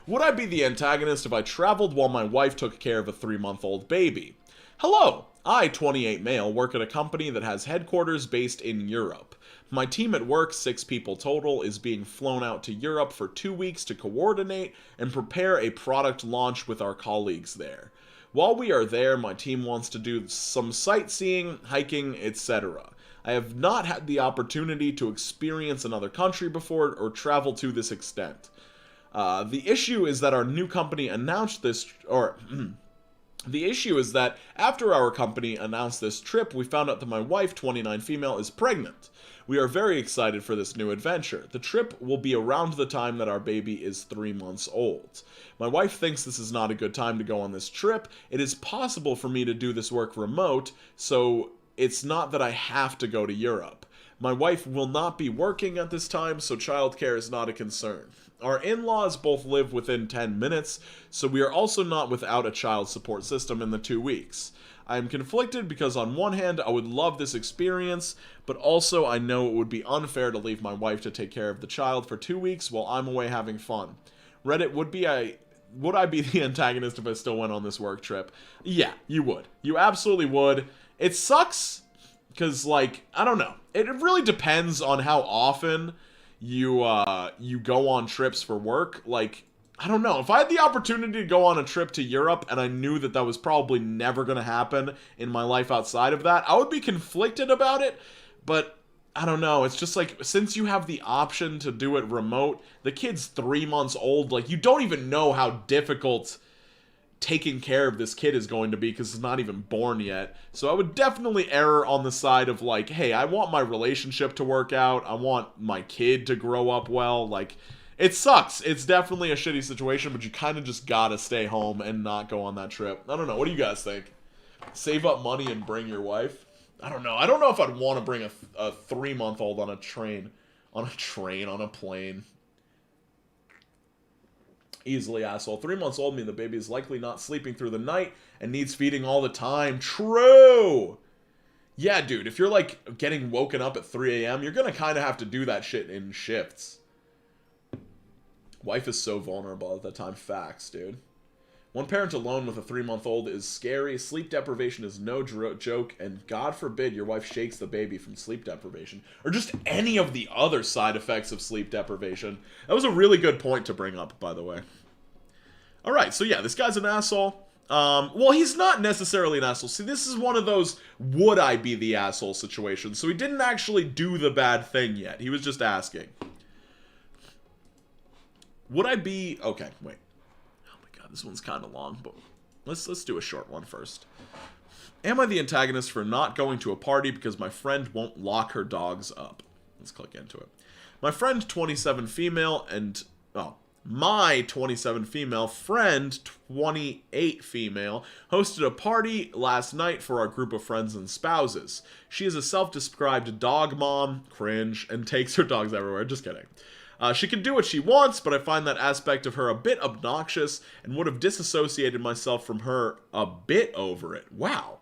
Would I be the antagonist if I traveled while my wife took care of a 3-month-old baby? Hello! I, 28 male, work at a company that has headquarters based in Europe. My team at work, 6 people total, is being flown out to Europe for 2 weeks to coordinate and prepare a product launch with our colleagues there. While we are there, my team wants to do some sightseeing, hiking, etc. I have not had the opportunity to experience another country before or travel to this extent. The issue is that our new company announced this, the issue is that after our company announced this trip, we found out that my wife, 29 female, is pregnant. We are very excited for this new adventure. The trip will be around the time that our baby is 3 months old. My wife thinks this is not a good time to go on this trip. It is possible for me to do this work remote, so it's not that I have to go to Europe. My wife will not be working at this time, so childcare is not a concern. Our in-laws both live within 10 minutes, so we are also not without a child support system in the 2 weeks. I am conflicted because on one hand, I would love this experience, but also I know it would be unfair to leave my wife to take care of the child for 2 weeks while I'm away having fun. Reddit, would I be the antagonist if I still went on this work trip? Yeah, you would. You absolutely would. It sucks because, like, I don't know. It really depends on how often you go on trips for work. Like, I don't know. If I had the opportunity to go on a trip to Europe and I knew that that was probably never going to happen in my life outside of that, I would be conflicted about it. But I don't know. It's just like, since you have the option to do it remote, the kid's 3 months old. Like, you don't even know how difficult taking care of this kid is going to be because it's not even born yet. So I would definitely err on the side of like, hey, I want my relationship to work out. I want my kid to grow up well. Like, it sucks. It's definitely a shitty situation, but you kind of just gotta stay home and not go on that trip. I don't know. What do you guys think? Save up money and bring your wife? I don't know. I don't know if I'd want to bring a 3-month-old on a train. On a plane. Easily, asshole. 3 months old mean the baby is likely not sleeping through the night and needs feeding all the time. True! Yeah, dude, if you're, like, getting woken up at 3 a.m., you're gonna kind of have to do that shit in shifts. Wife is so vulnerable at that time. Facts, dude. One parent alone with a 3-month-old is scary. Sleep deprivation is no joke, and God forbid your wife shakes the baby from sleep deprivation. Or just any of the other side effects of sleep deprivation. That was a really good point to bring up, by the way. Alright, so yeah, this guy's an asshole. Well, he's not necessarily an asshole. See, this is one of those would I be the asshole situations. So he didn't actually do the bad thing yet. He was just asking. Would I be... Okay, wait. This one's kind of long, but let's do a short one first. Am I the antagonist for not going to a party because my friend won't lock her dogs up? Let's click into it. My friend, 27 female, and... Oh. My 27 female friend, 28 female, hosted a party last night for our group of friends and spouses. She is a self-described dog mom, cringe, and takes her dogs everywhere. Just kidding. She can do what she wants, but I find that aspect of her a bit obnoxious and would have disassociated myself from her a bit over it. Wow.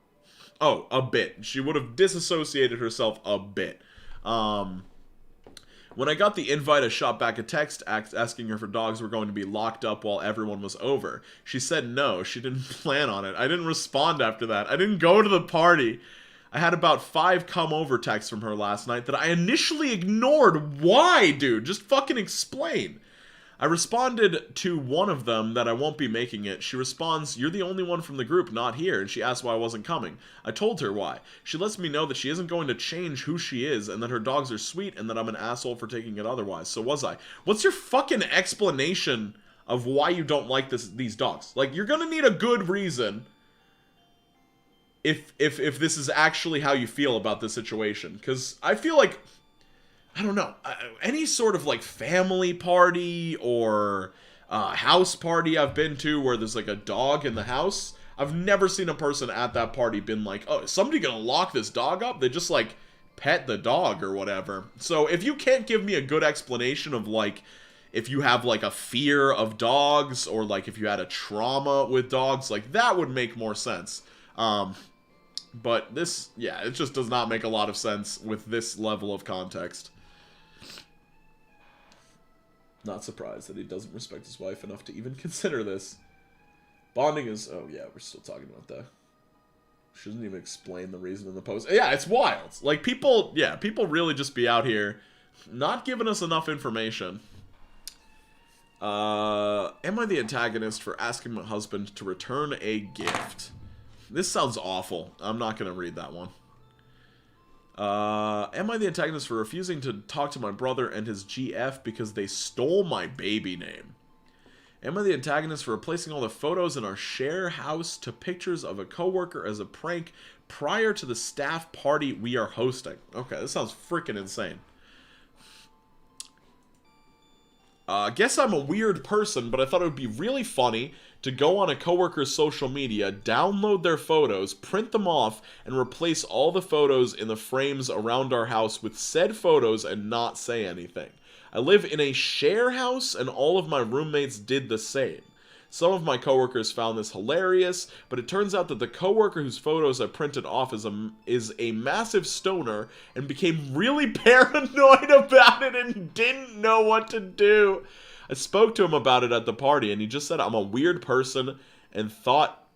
Oh, a bit. She would have disassociated herself a bit. When I got the invite, I shot back a text asking her if her dogs were going to be locked up while everyone was over. She said no, she didn't plan on it. I didn't respond after that. I didn't go to the party. I had about 5 come over texts from her last night that I initially ignored. Why, dude? Just fucking explain. I responded to one of them that I won't be making it. She responds, "You're the only one from the group not here," and she asked why I wasn't coming. I told her why. She lets me know that she isn't going to change who she is and that her dogs are sweet and that I'm an asshole for taking it otherwise. So was I. What's your fucking explanation of why you don't like these dogs? Like, you're gonna need a good reason if this is actually how you feel about this situation. Because I feel like, I don't know, any sort of like family party or house party I've been to where there's like a dog in the house, I've never seen a person at that party been like, oh, is somebody gonna lock this dog up? They just like pet the dog or whatever. So if you can't give me a good explanation of like, if you have like a fear of dogs or like if you had a trauma with dogs, like that would make more sense. But this, yeah, it just does not make a lot of sense with this level of context. Not surprised that he doesn't respect his wife enough to even consider this. Bonding is... Oh, yeah, we're still talking about that. She doesn't even explain the reason in the post. Yeah, it's wild. Like, people... Yeah, people really just be out here not giving us enough information. Am I the antagonist for asking my husband to return a gift? This sounds awful. I'm not going to read that one. Am I the antagonist for refusing to talk to my brother and his GF because they stole my baby name? Am I the antagonist for replacing all the photos in our share house to pictures of a coworker as a prank prior to the staff party we are hosting? Okay, this sounds freaking insane. Guess I'm a weird person, but I thought it would be really funny to go on a coworker's social media, download their photos, print them off, and replace all the photos in the frames around our house with said photos and not say anything. I live in a share house, and all of my roommates did the same. Some of my coworkers found this hilarious, but it turns out that the coworker whose photos I printed off is a massive stoner and became really paranoid about it and didn't know what to do. I spoke to him about it at the party, and he just said I'm a weird person and thought,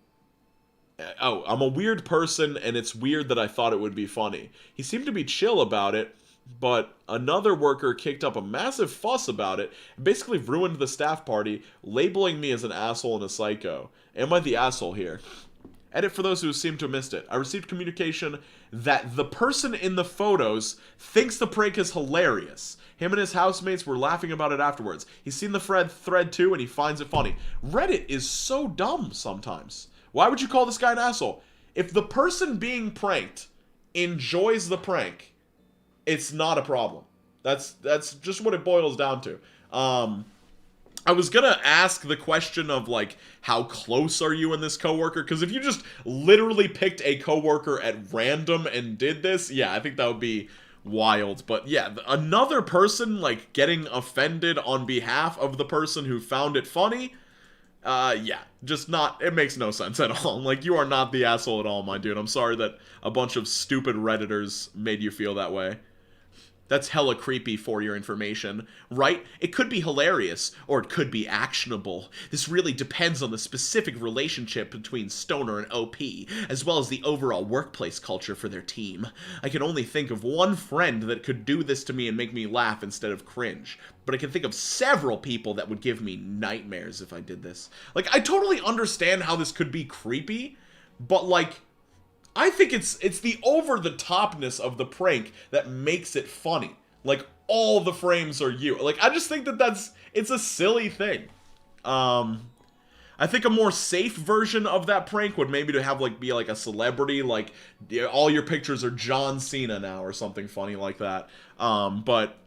oh, I'm a weird person, and it's weird that I thought it would be funny. He seemed to be chill about it, but another worker kicked up a massive fuss about it and basically ruined the staff party, labeling me as an asshole and a psycho. Am I the asshole here? Edit for those who seem to have missed it. I received communication that the person in the photos thinks the prank is hilarious. Him and his housemates were laughing about it afterwards. He's seen the thread too, and he finds it funny. Reddit is so dumb sometimes. Why would you call this guy an asshole? If the person being pranked enjoys the prank, it's not a problem. That's just what it boils down to. I was gonna ask the question of, like, how close are you and this coworker? Because if you just literally picked a coworker at random and did this, yeah, I think that would be wild. But yeah, another person, like, getting offended on behalf of the person who found it funny, yeah, just not, it makes no sense at all. Like, you are not the asshole at all, my dude. I'm sorry that a bunch of stupid Redditors made you feel that way. That's hella creepy for your information, right? It could be hilarious, or it could be actionable. This really depends on the specific relationship between Stoner and OP, as well as the overall workplace culture for their team. I can only think of one friend that could do this to me and make me laugh instead of cringe. But I can think of several people that would give me nightmares if I did this. Like, I totally understand how this could be creepy, but, like, I think it's the over-the-topness of the prank that makes it funny. Like, all the frames are you. Like, I just think that it's a silly thing. I think a more safe version of that prank would maybe to have, like, be like a celebrity, like, all your pictures are John Cena now or something funny like that. But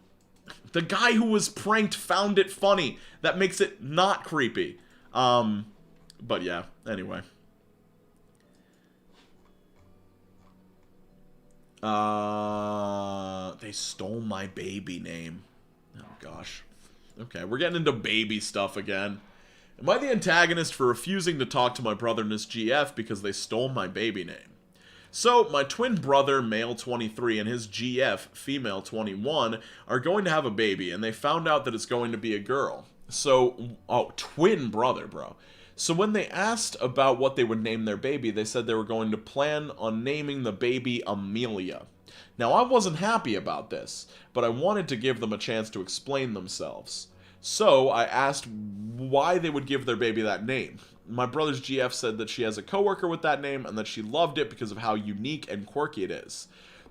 the guy who was pranked found it funny. That makes it not creepy. But yeah, anyway. They stole my baby name. Oh, gosh. Okay, we're getting into baby stuff again. Am I the antagonist for refusing to talk to my brother and his GF because they stole my baby name? So, my twin brother, male 23, and his GF, female 21, are going to have a baby, and they found out that it's going to be a girl. So, oh, twin brother, bro. So when they asked about what they would name their baby, they said they were going to plan on naming the baby Amelia. Now, I wasn't happy about this, but I wanted to give them a chance to explain themselves. So I asked why they would give their baby that name. My brother's GF said that she has a coworker with that name and that she loved it because of how unique and quirky it is.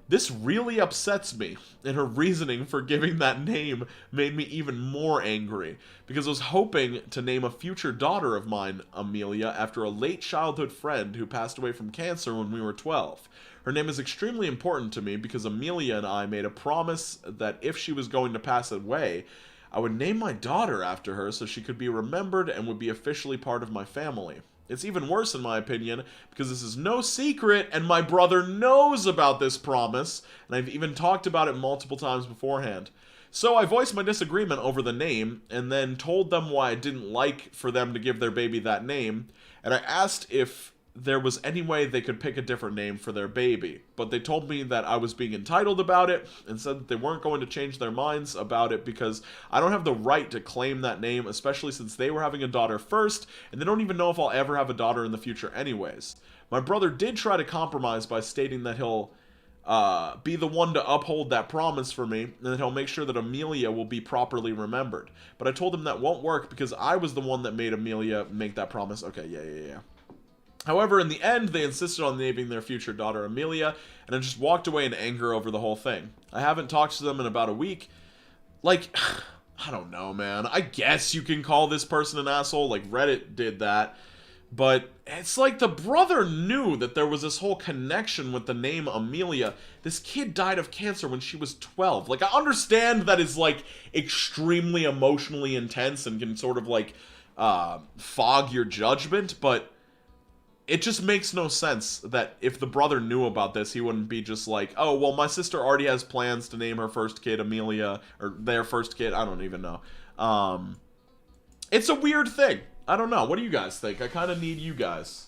This really upsets me, and her reasoning for giving that name made me even more angry, because I was hoping to name a future daughter of mine Amelia after a late childhood friend who passed away from cancer when we were 12. Her name is extremely important to me because Amelia and I made a promise that if she was going to pass away, I would name my daughter after her so she could be remembered and would be officially part of my family. It's even worse in my opinion, because this is no secret, and my brother knows about this promise, and I've even talked about it multiple times beforehand. So I voiced my disagreement over the name, and then told them why I didn't like for them to give their baby that name, and I asked if there was any way they could pick a different name for their baby, but they told me that I was being entitled about it, and said that they weren't going to change their minds about it because I don't have the right to claim that name, especially since they were having a daughter first, and they don't even know if I'll ever have a daughter in the future anyways. My brother did try to compromise by stating that he'll be the one to uphold that promise for me, and that he'll make sure that Amelia will be properly remembered. But I told him that won't work because I was the one that made Amelia make that promise. Okay, yeah. However, in the end, they insisted on naming their future daughter Amelia, and I just walked away in anger over the whole thing. I haven't talked to them in about a week. Like, I don't know, man. I guess you can call this person an asshole, like Reddit did that. But it's like the brother knew that there was this whole connection with the name Amelia. This kid died of cancer when she was 12. Like, I understand that it's, like, extremely emotionally intense and can sort of, like, fog your judgment, but it just makes no sense that if the brother knew about this, he wouldn't be just like, oh, well, my sister already has plans to name her first kid Amelia, or their first kid, I don't even know. It's a weird thing. I don't know. What do you guys think? I kind of need you guys.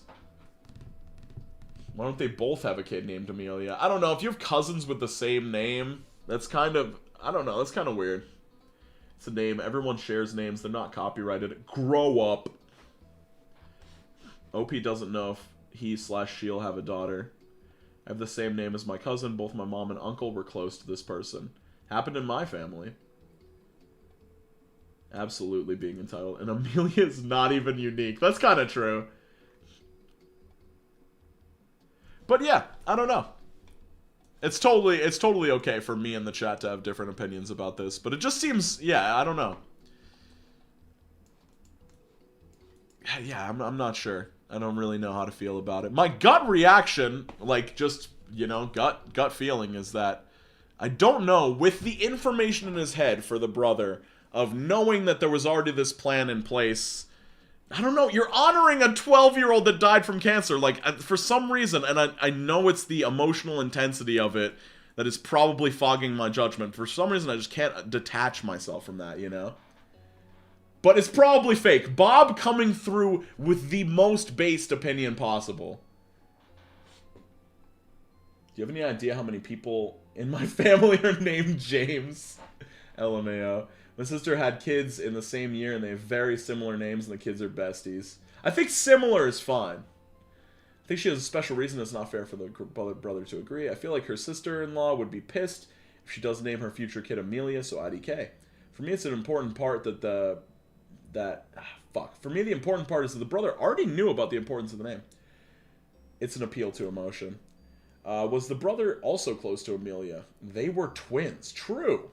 Why don't they both have a kid named Amelia? I don't know. If you have cousins with the same name, that's kind of, I don't know, that's kind of weird. It's a name. Everyone shares names. They're not copyrighted. Grow up. OP doesn't know if he/she'll have a daughter. I have the same name as my cousin. Both my mom and uncle were close to this person. Happened in my family. Absolutely being entitled. And Amelia is not even unique. That's kind of true. But yeah, I don't know. It's totally okay for me in the chat to have different opinions about this. But it just seems, yeah, I don't know. Yeah, I'm not sure. I don't really know how to feel about it. My gut reaction, like just, you know, gut feeling is that I don't know, with the information in his head for the brother of knowing that there was already this plan in place, I don't know, you're honoring a 12-year-old that died from cancer, like, for some reason, and I know it's the emotional intensity of it that is probably fogging my judgment. For some reason, I just can't detach myself from that, you know? But it's probably fake. Bob coming through with the most based opinion possible. Do you have any idea how many people in my family are named James? LMAO. My sister had kids in the same year, and they have very similar names, and the kids are besties. I think similar is fine. I think she has a special reason it's not fair for the brother to agree. I feel like her sister-in-law would be pissed if she does name her future kid Amelia, so IDK. For me, it's an important part that For me, the important part is that the brother already knew about the importance of the name. It's an appeal to emotion. Was the brother also close to Amelia? They were twins. True.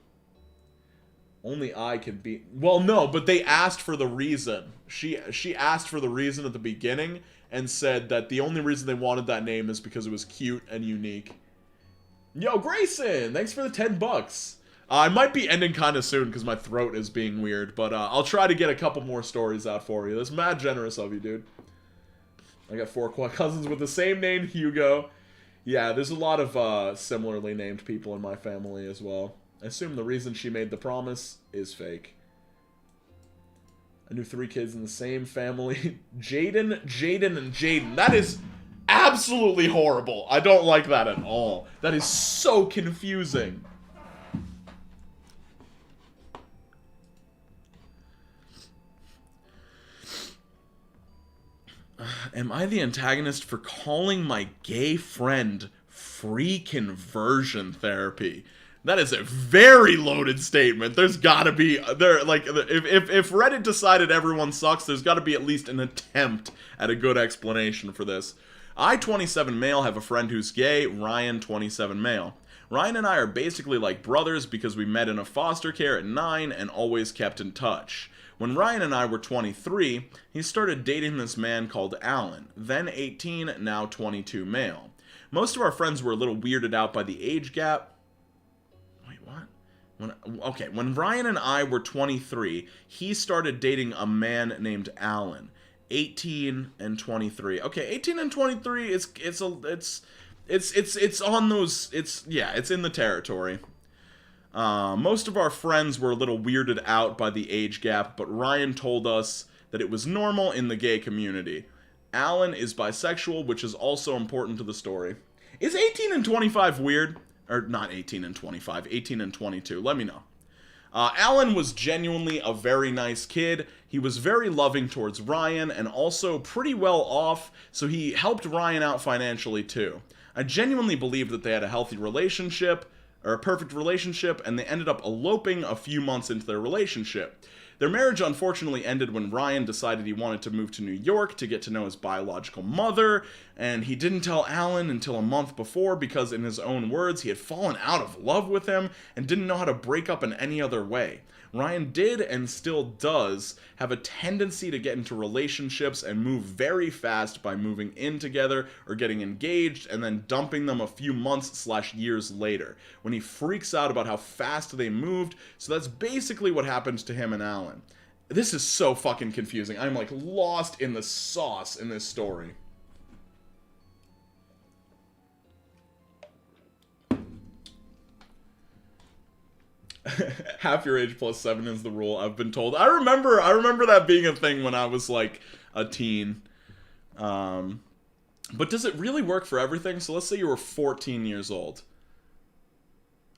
Only I can be... Well, no, but they asked for the reason. She asked for the reason at the beginning and said that the only reason they wanted that name is because it was cute and unique. Yo, Grayson! Thanks for the 10 bucks. I might be ending kind of soon because my throat is being weird, but I'll try to get a couple more stories out for you. That's mad generous of you, dude. I got 4 cousins with the same name, Hugo. Yeah, there's a lot of similarly named people in my family as well. I assume the reason she made the promise is fake. I knew 3 kids in the same family. Jaden, and Jaden. That is absolutely horrible. I don't like that at all. That is so confusing. Am I the antagonist for calling my gay friend free conversion therapy? That is a very loaded statement. There's gotta be, if Reddit decided everyone sucks, there's gotta be at least an attempt at a good explanation for this. I, 27 male, have a friend who's gay, Ryan, 27 male. Ryan and I are basically like brothers because we met in a foster care at 9 and always kept in touch. When Ryan and I were 23, he started dating this man called Alan, then 18, now 22 male. Most of our friends were a little weirded out by the age gap. Wait, what? When Ryan and I were 23, he started dating a man named Alan, 18 and 23. Okay, 18 and 23, it's on those, it's in the territory. Most of our friends were a little weirded out by the age gap, but Ryan told us that it was normal in the gay community. Alan is bisexual, which is also important to the story. Is 18 and 25 weird? Or not 18 and 25, 18 and 22. Let me know. Alan was genuinely a very nice kid. He was very loving towards Ryan and also pretty well off, so he helped Ryan out financially too. I genuinely believed that they had a healthy relationship, or a perfect relationship, and they ended up eloping a few months into their relationship. Their marriage unfortunately ended when Ryan decided he wanted to move to New York to get to know his biological mother, and he didn't tell Alan until a month before because, in his own words, he had fallen out of love with him and didn't know how to break up in any other way. Ryan did, and still does, have a tendency to get into relationships and move very fast by moving in together or getting engaged and then dumping them a few months/years later, when he freaks out about how fast they moved. So that's basically what happened to him and Alan. This is so fucking confusing. I'm like lost in the sauce in this story. Half your age plus 7 is the rule, I've been told. I remember that being a thing when I was like a teen. But does it really work for everything? So let's say you were 14 years old.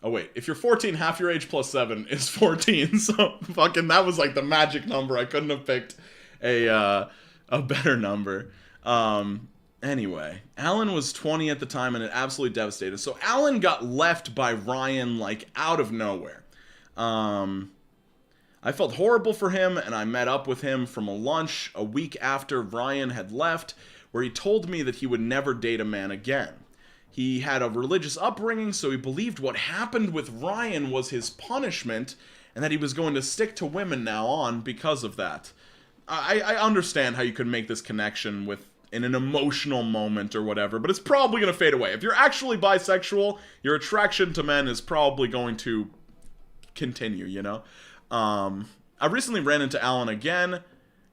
Oh wait, if you're 14, half your age plus 7 is 14. So fucking that was like the magic number. I couldn't have picked a better number. Anyway, Alan was 20 at the time and it absolutely devastated. So Alan got left by Ryan like out of nowhere. I felt horrible for him, and I met up with him from a lunch a week after Ryan had left, where he told me that he would never date a man again. He had a religious upbringing, so he believed what happened with Ryan was his punishment, and that he was going to stick to women now on because of that. I understand how you could make this connection in an emotional moment or whatever, but it's probably going to fade away. If you're actually bisexual, your attraction to men is probably going to continue, you know? I recently ran into Alan again,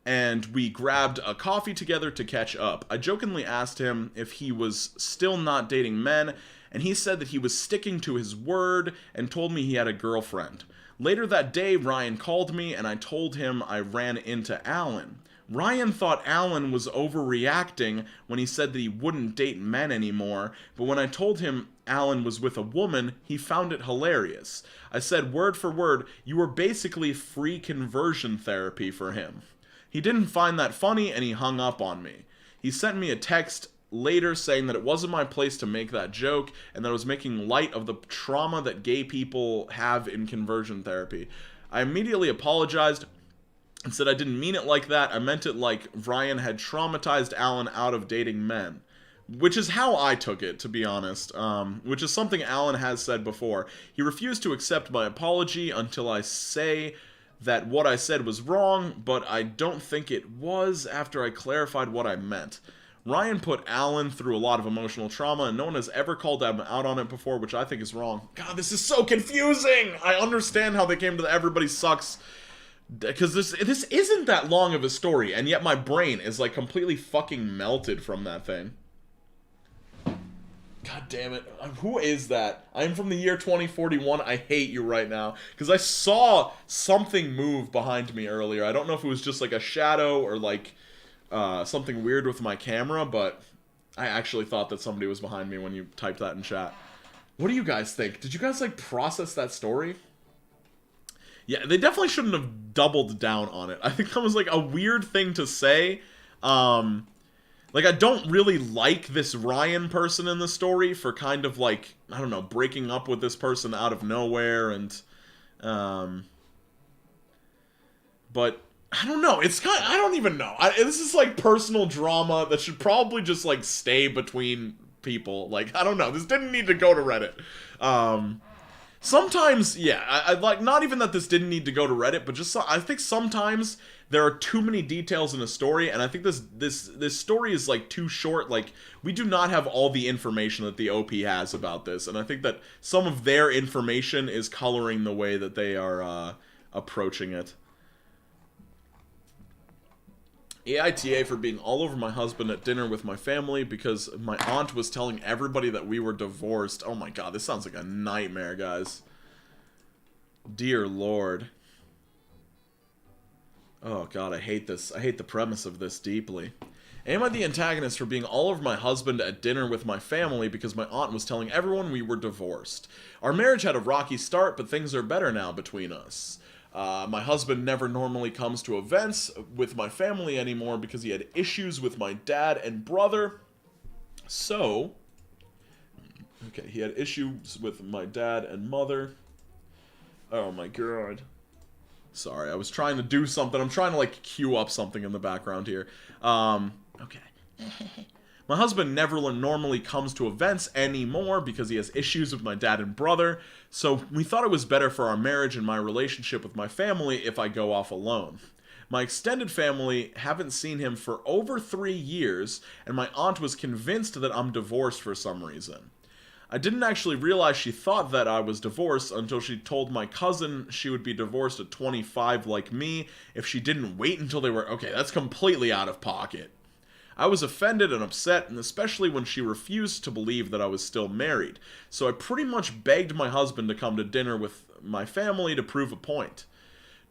and we grabbed a coffee together to catch up. I jokingly asked him if he was still not dating men, and he said that he was sticking to his word and told me he had a girlfriend. Later that day, Ryan called me, and I told him I ran into Alan. Ryan thought Alan was overreacting when he said that he wouldn't date men anymore, but when I told him Alan was with a woman, he found it hilarious. I said word for word, you were basically free conversion therapy for him. He didn't find that funny and he hung up on me. He sent me a text later saying that it wasn't my place to make that joke and that I was making light of the trauma that gay people have in conversion therapy. I immediately apologized and said I didn't mean it like that. I meant it like Ryan had traumatized Alan out of dating men. Which is how I took it, to be honest. Which is something Alan has said before. He refused to accept my apology until I say that what I said was wrong, but I don't think it was after I clarified what I meant. Ryan put Alan through a lot of emotional trauma, and no one has ever called him out on it before, which I think is wrong. God, this is so confusing! I understand how they came to the everybody sucks, because this isn't that long of a story, and yet my brain is like completely fucking melted from that thing. God damn it. Who is that? I'm from the year 2041. I hate you right now. Because I saw something move behind me earlier. I don't know if it was just like a shadow or like something weird with my camera, but I actually thought that somebody was behind me when you typed that in chat. What do you guys think? Did you guys like process that story? Yeah, they definitely shouldn't have doubled down on it. I think that was like a weird thing to say. Like, I don't really like this Ryan person in the story for kind of, like, I don't know, breaking up with this person out of nowhere, and, but, I don't know, it's kind of, I don't even know. This is, like, personal drama that should probably just, like, stay between people. Like, I don't know, this didn't need to go to Reddit. Sometimes, yeah, I like, not even that this didn't need to go to Reddit, but just, I think sometimes there are too many details in a story, and I think this story is, like, too short. Like, we do not have all the information that the OP has about this, and I think that some of their information is coloring the way that they are, approaching it. AITA for being all over my husband at dinner with my family because my aunt was telling everybody that we were divorced. Oh my god, this sounds like a nightmare, guys. Dear Lord. Oh god, I hate this. I hate the premise of this deeply. Am I the antagonist for being all over my husband at dinner with my family because my aunt was telling everyone we were divorced? Our marriage had a rocky start, but things are better now between us. My husband never normally comes to events with my family anymore because he had issues with my dad and brother. So, okay, he had issues with my dad and mother. Oh my god. Sorry, I was trying to do something. I'm trying to, like, cue up something in the background here. Okay. My husband never normally comes to events anymore because he has issues with my dad and brother, so we thought it was better for our marriage and my relationship with my family if I go off alone. My extended family haven't seen him for over 3 years, and my aunt was convinced that I'm divorced for some reason. I didn't actually realize she thought that I was divorced until she told my cousin she would be divorced at 25 like me if she didn't wait until they were... Okay, that's completely out of pocket. I was offended and upset, and especially when she refused to believe that I was still married, so I pretty much begged my husband to come to dinner with my family to prove a point.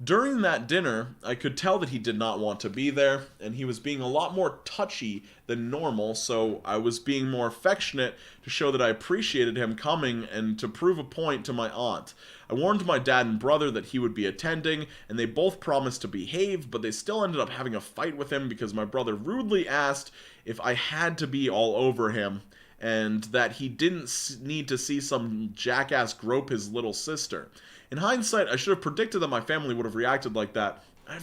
During that dinner, I could tell that he did not want to be there, and he was being a lot more touchy than normal, so I was being more affectionate to show that I appreciated him coming and to prove a point to my aunt. I warned my dad and brother that he would be attending, and they both promised to behave, but they still ended up having a fight with him because my brother rudely asked if I had to be all over him, and that he didn't need to see some jackass grope his little sister. In hindsight, I should have predicted that my family would have reacted like that. I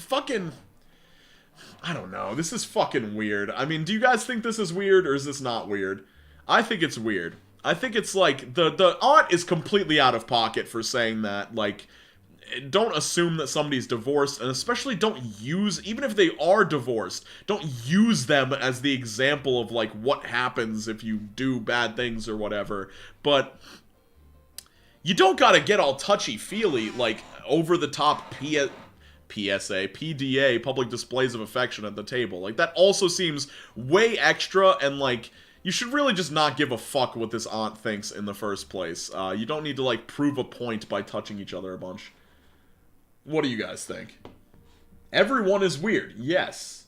don't know. This is fucking weird. I mean, do you guys think this is weird, or is this not weird? I think it's weird. I think it's like, the aunt is completely out of pocket for saying that. Like, don't assume that somebody's divorced, and especially don't use, even if they are divorced, don't use them as the example of, like, what happens if you do bad things or whatever. But you don't gotta get all touchy-feely, like, over-the-top PDA, public displays of affection at the table. Like, that also seems way extra, and, like, you should really just not give a fuck what this aunt thinks in the first place. You don't need to, like, prove a point by touching each other a bunch. What do you guys think? Everyone is weird. Yes.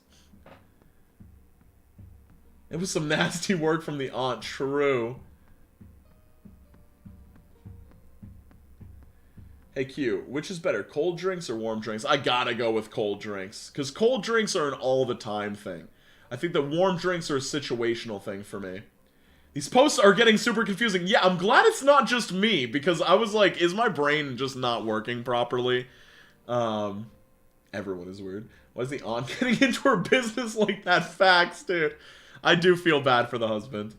It was some nasty work from the aunt. True. Hey Q, which is better, cold drinks or warm drinks? I gotta go with cold drinks, because cold drinks are an all-the-time thing. I think that warm drinks are a situational thing for me. These posts are getting super confusing. Yeah, I'm glad it's not just me, because I was like, is my brain just not working properly? Everyone is weird. Why is the aunt getting into her business like that? Facts, dude. I do feel bad for the husband.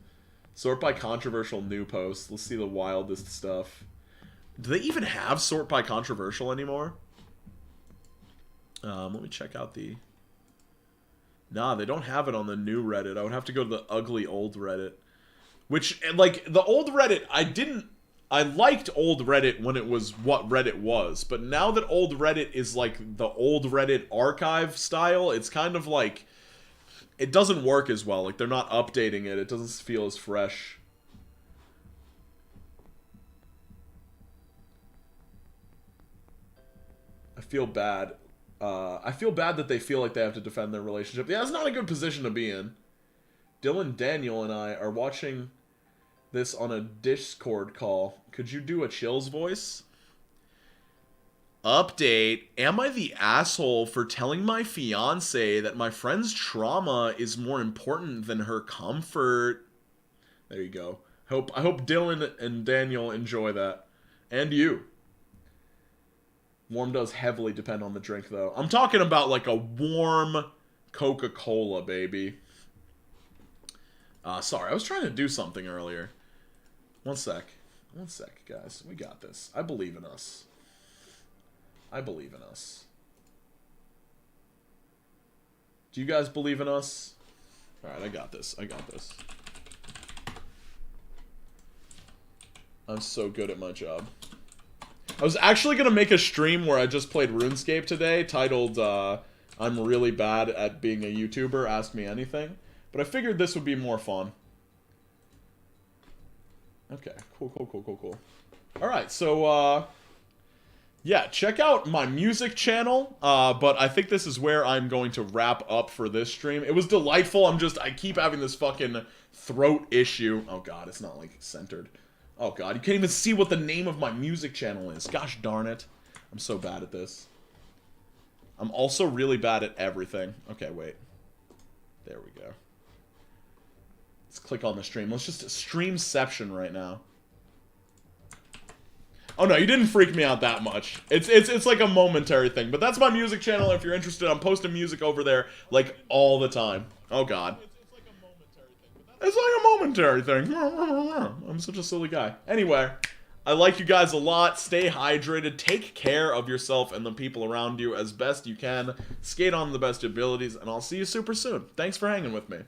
Sort by controversial new posts. Let's see the wildest stuff. Do they even have sort by controversial anymore? Let me check out the... Nah, they don't have it on the new Reddit. I would have to go to the ugly old Reddit. Which, like, the old Reddit, I liked old Reddit when it was what Reddit was. But now that old Reddit is, like, the old Reddit archive style, it's kind of like... It doesn't work as well. Like, they're not updating it. It doesn't feel as fresh. I feel bad. I feel bad that they feel like they have to defend their relationship. Yeah, that's not a good position to be in. Dylan, Daniel, and I are watching this on a Discord call. Could you do a Chills voice? Update. Am I the asshole for telling my fiance that my friend's trauma is more important than her comfort? There you go. I hope Dylan and Daniel enjoy that. And you. Warm does heavily depend on the drink, though. I'm talking about, like, a warm Coca-Cola, baby. Sorry, I was trying to do something earlier. One sec, guys. We got this. I believe in us. I believe in us. Do you guys believe in us? Alright, I got this. I'm so good at my job. I was actually going to make a stream where I just played RuneScape today, titled, I'm really bad at being a YouTuber, ask me anything. But I figured this would be more fun. Okay, cool. Alright, so, yeah, check out my music channel, but I think this is where I'm going to wrap up for this stream. It was delightful, I keep having this fucking throat issue. Oh god, it's not, like, centered. Oh god, you can't even see what the name of my music channel is. Gosh darn it. I'm so bad at this. I'm also really bad at everything. Okay, wait. There we go. Let's click on the stream. Let's just streamception right now. Oh no, you didn't freak me out that much. It's like a momentary thing. But that's my music channel. If you're interested, I'm posting music over there, like, all the time. Oh god. It's like a momentary thing. I'm such a silly guy. Anyway, I like you guys a lot. Stay hydrated. Take care of yourself and the people around you as best you can. Skate on the best abilities, and I'll see you super soon. Thanks for hanging with me.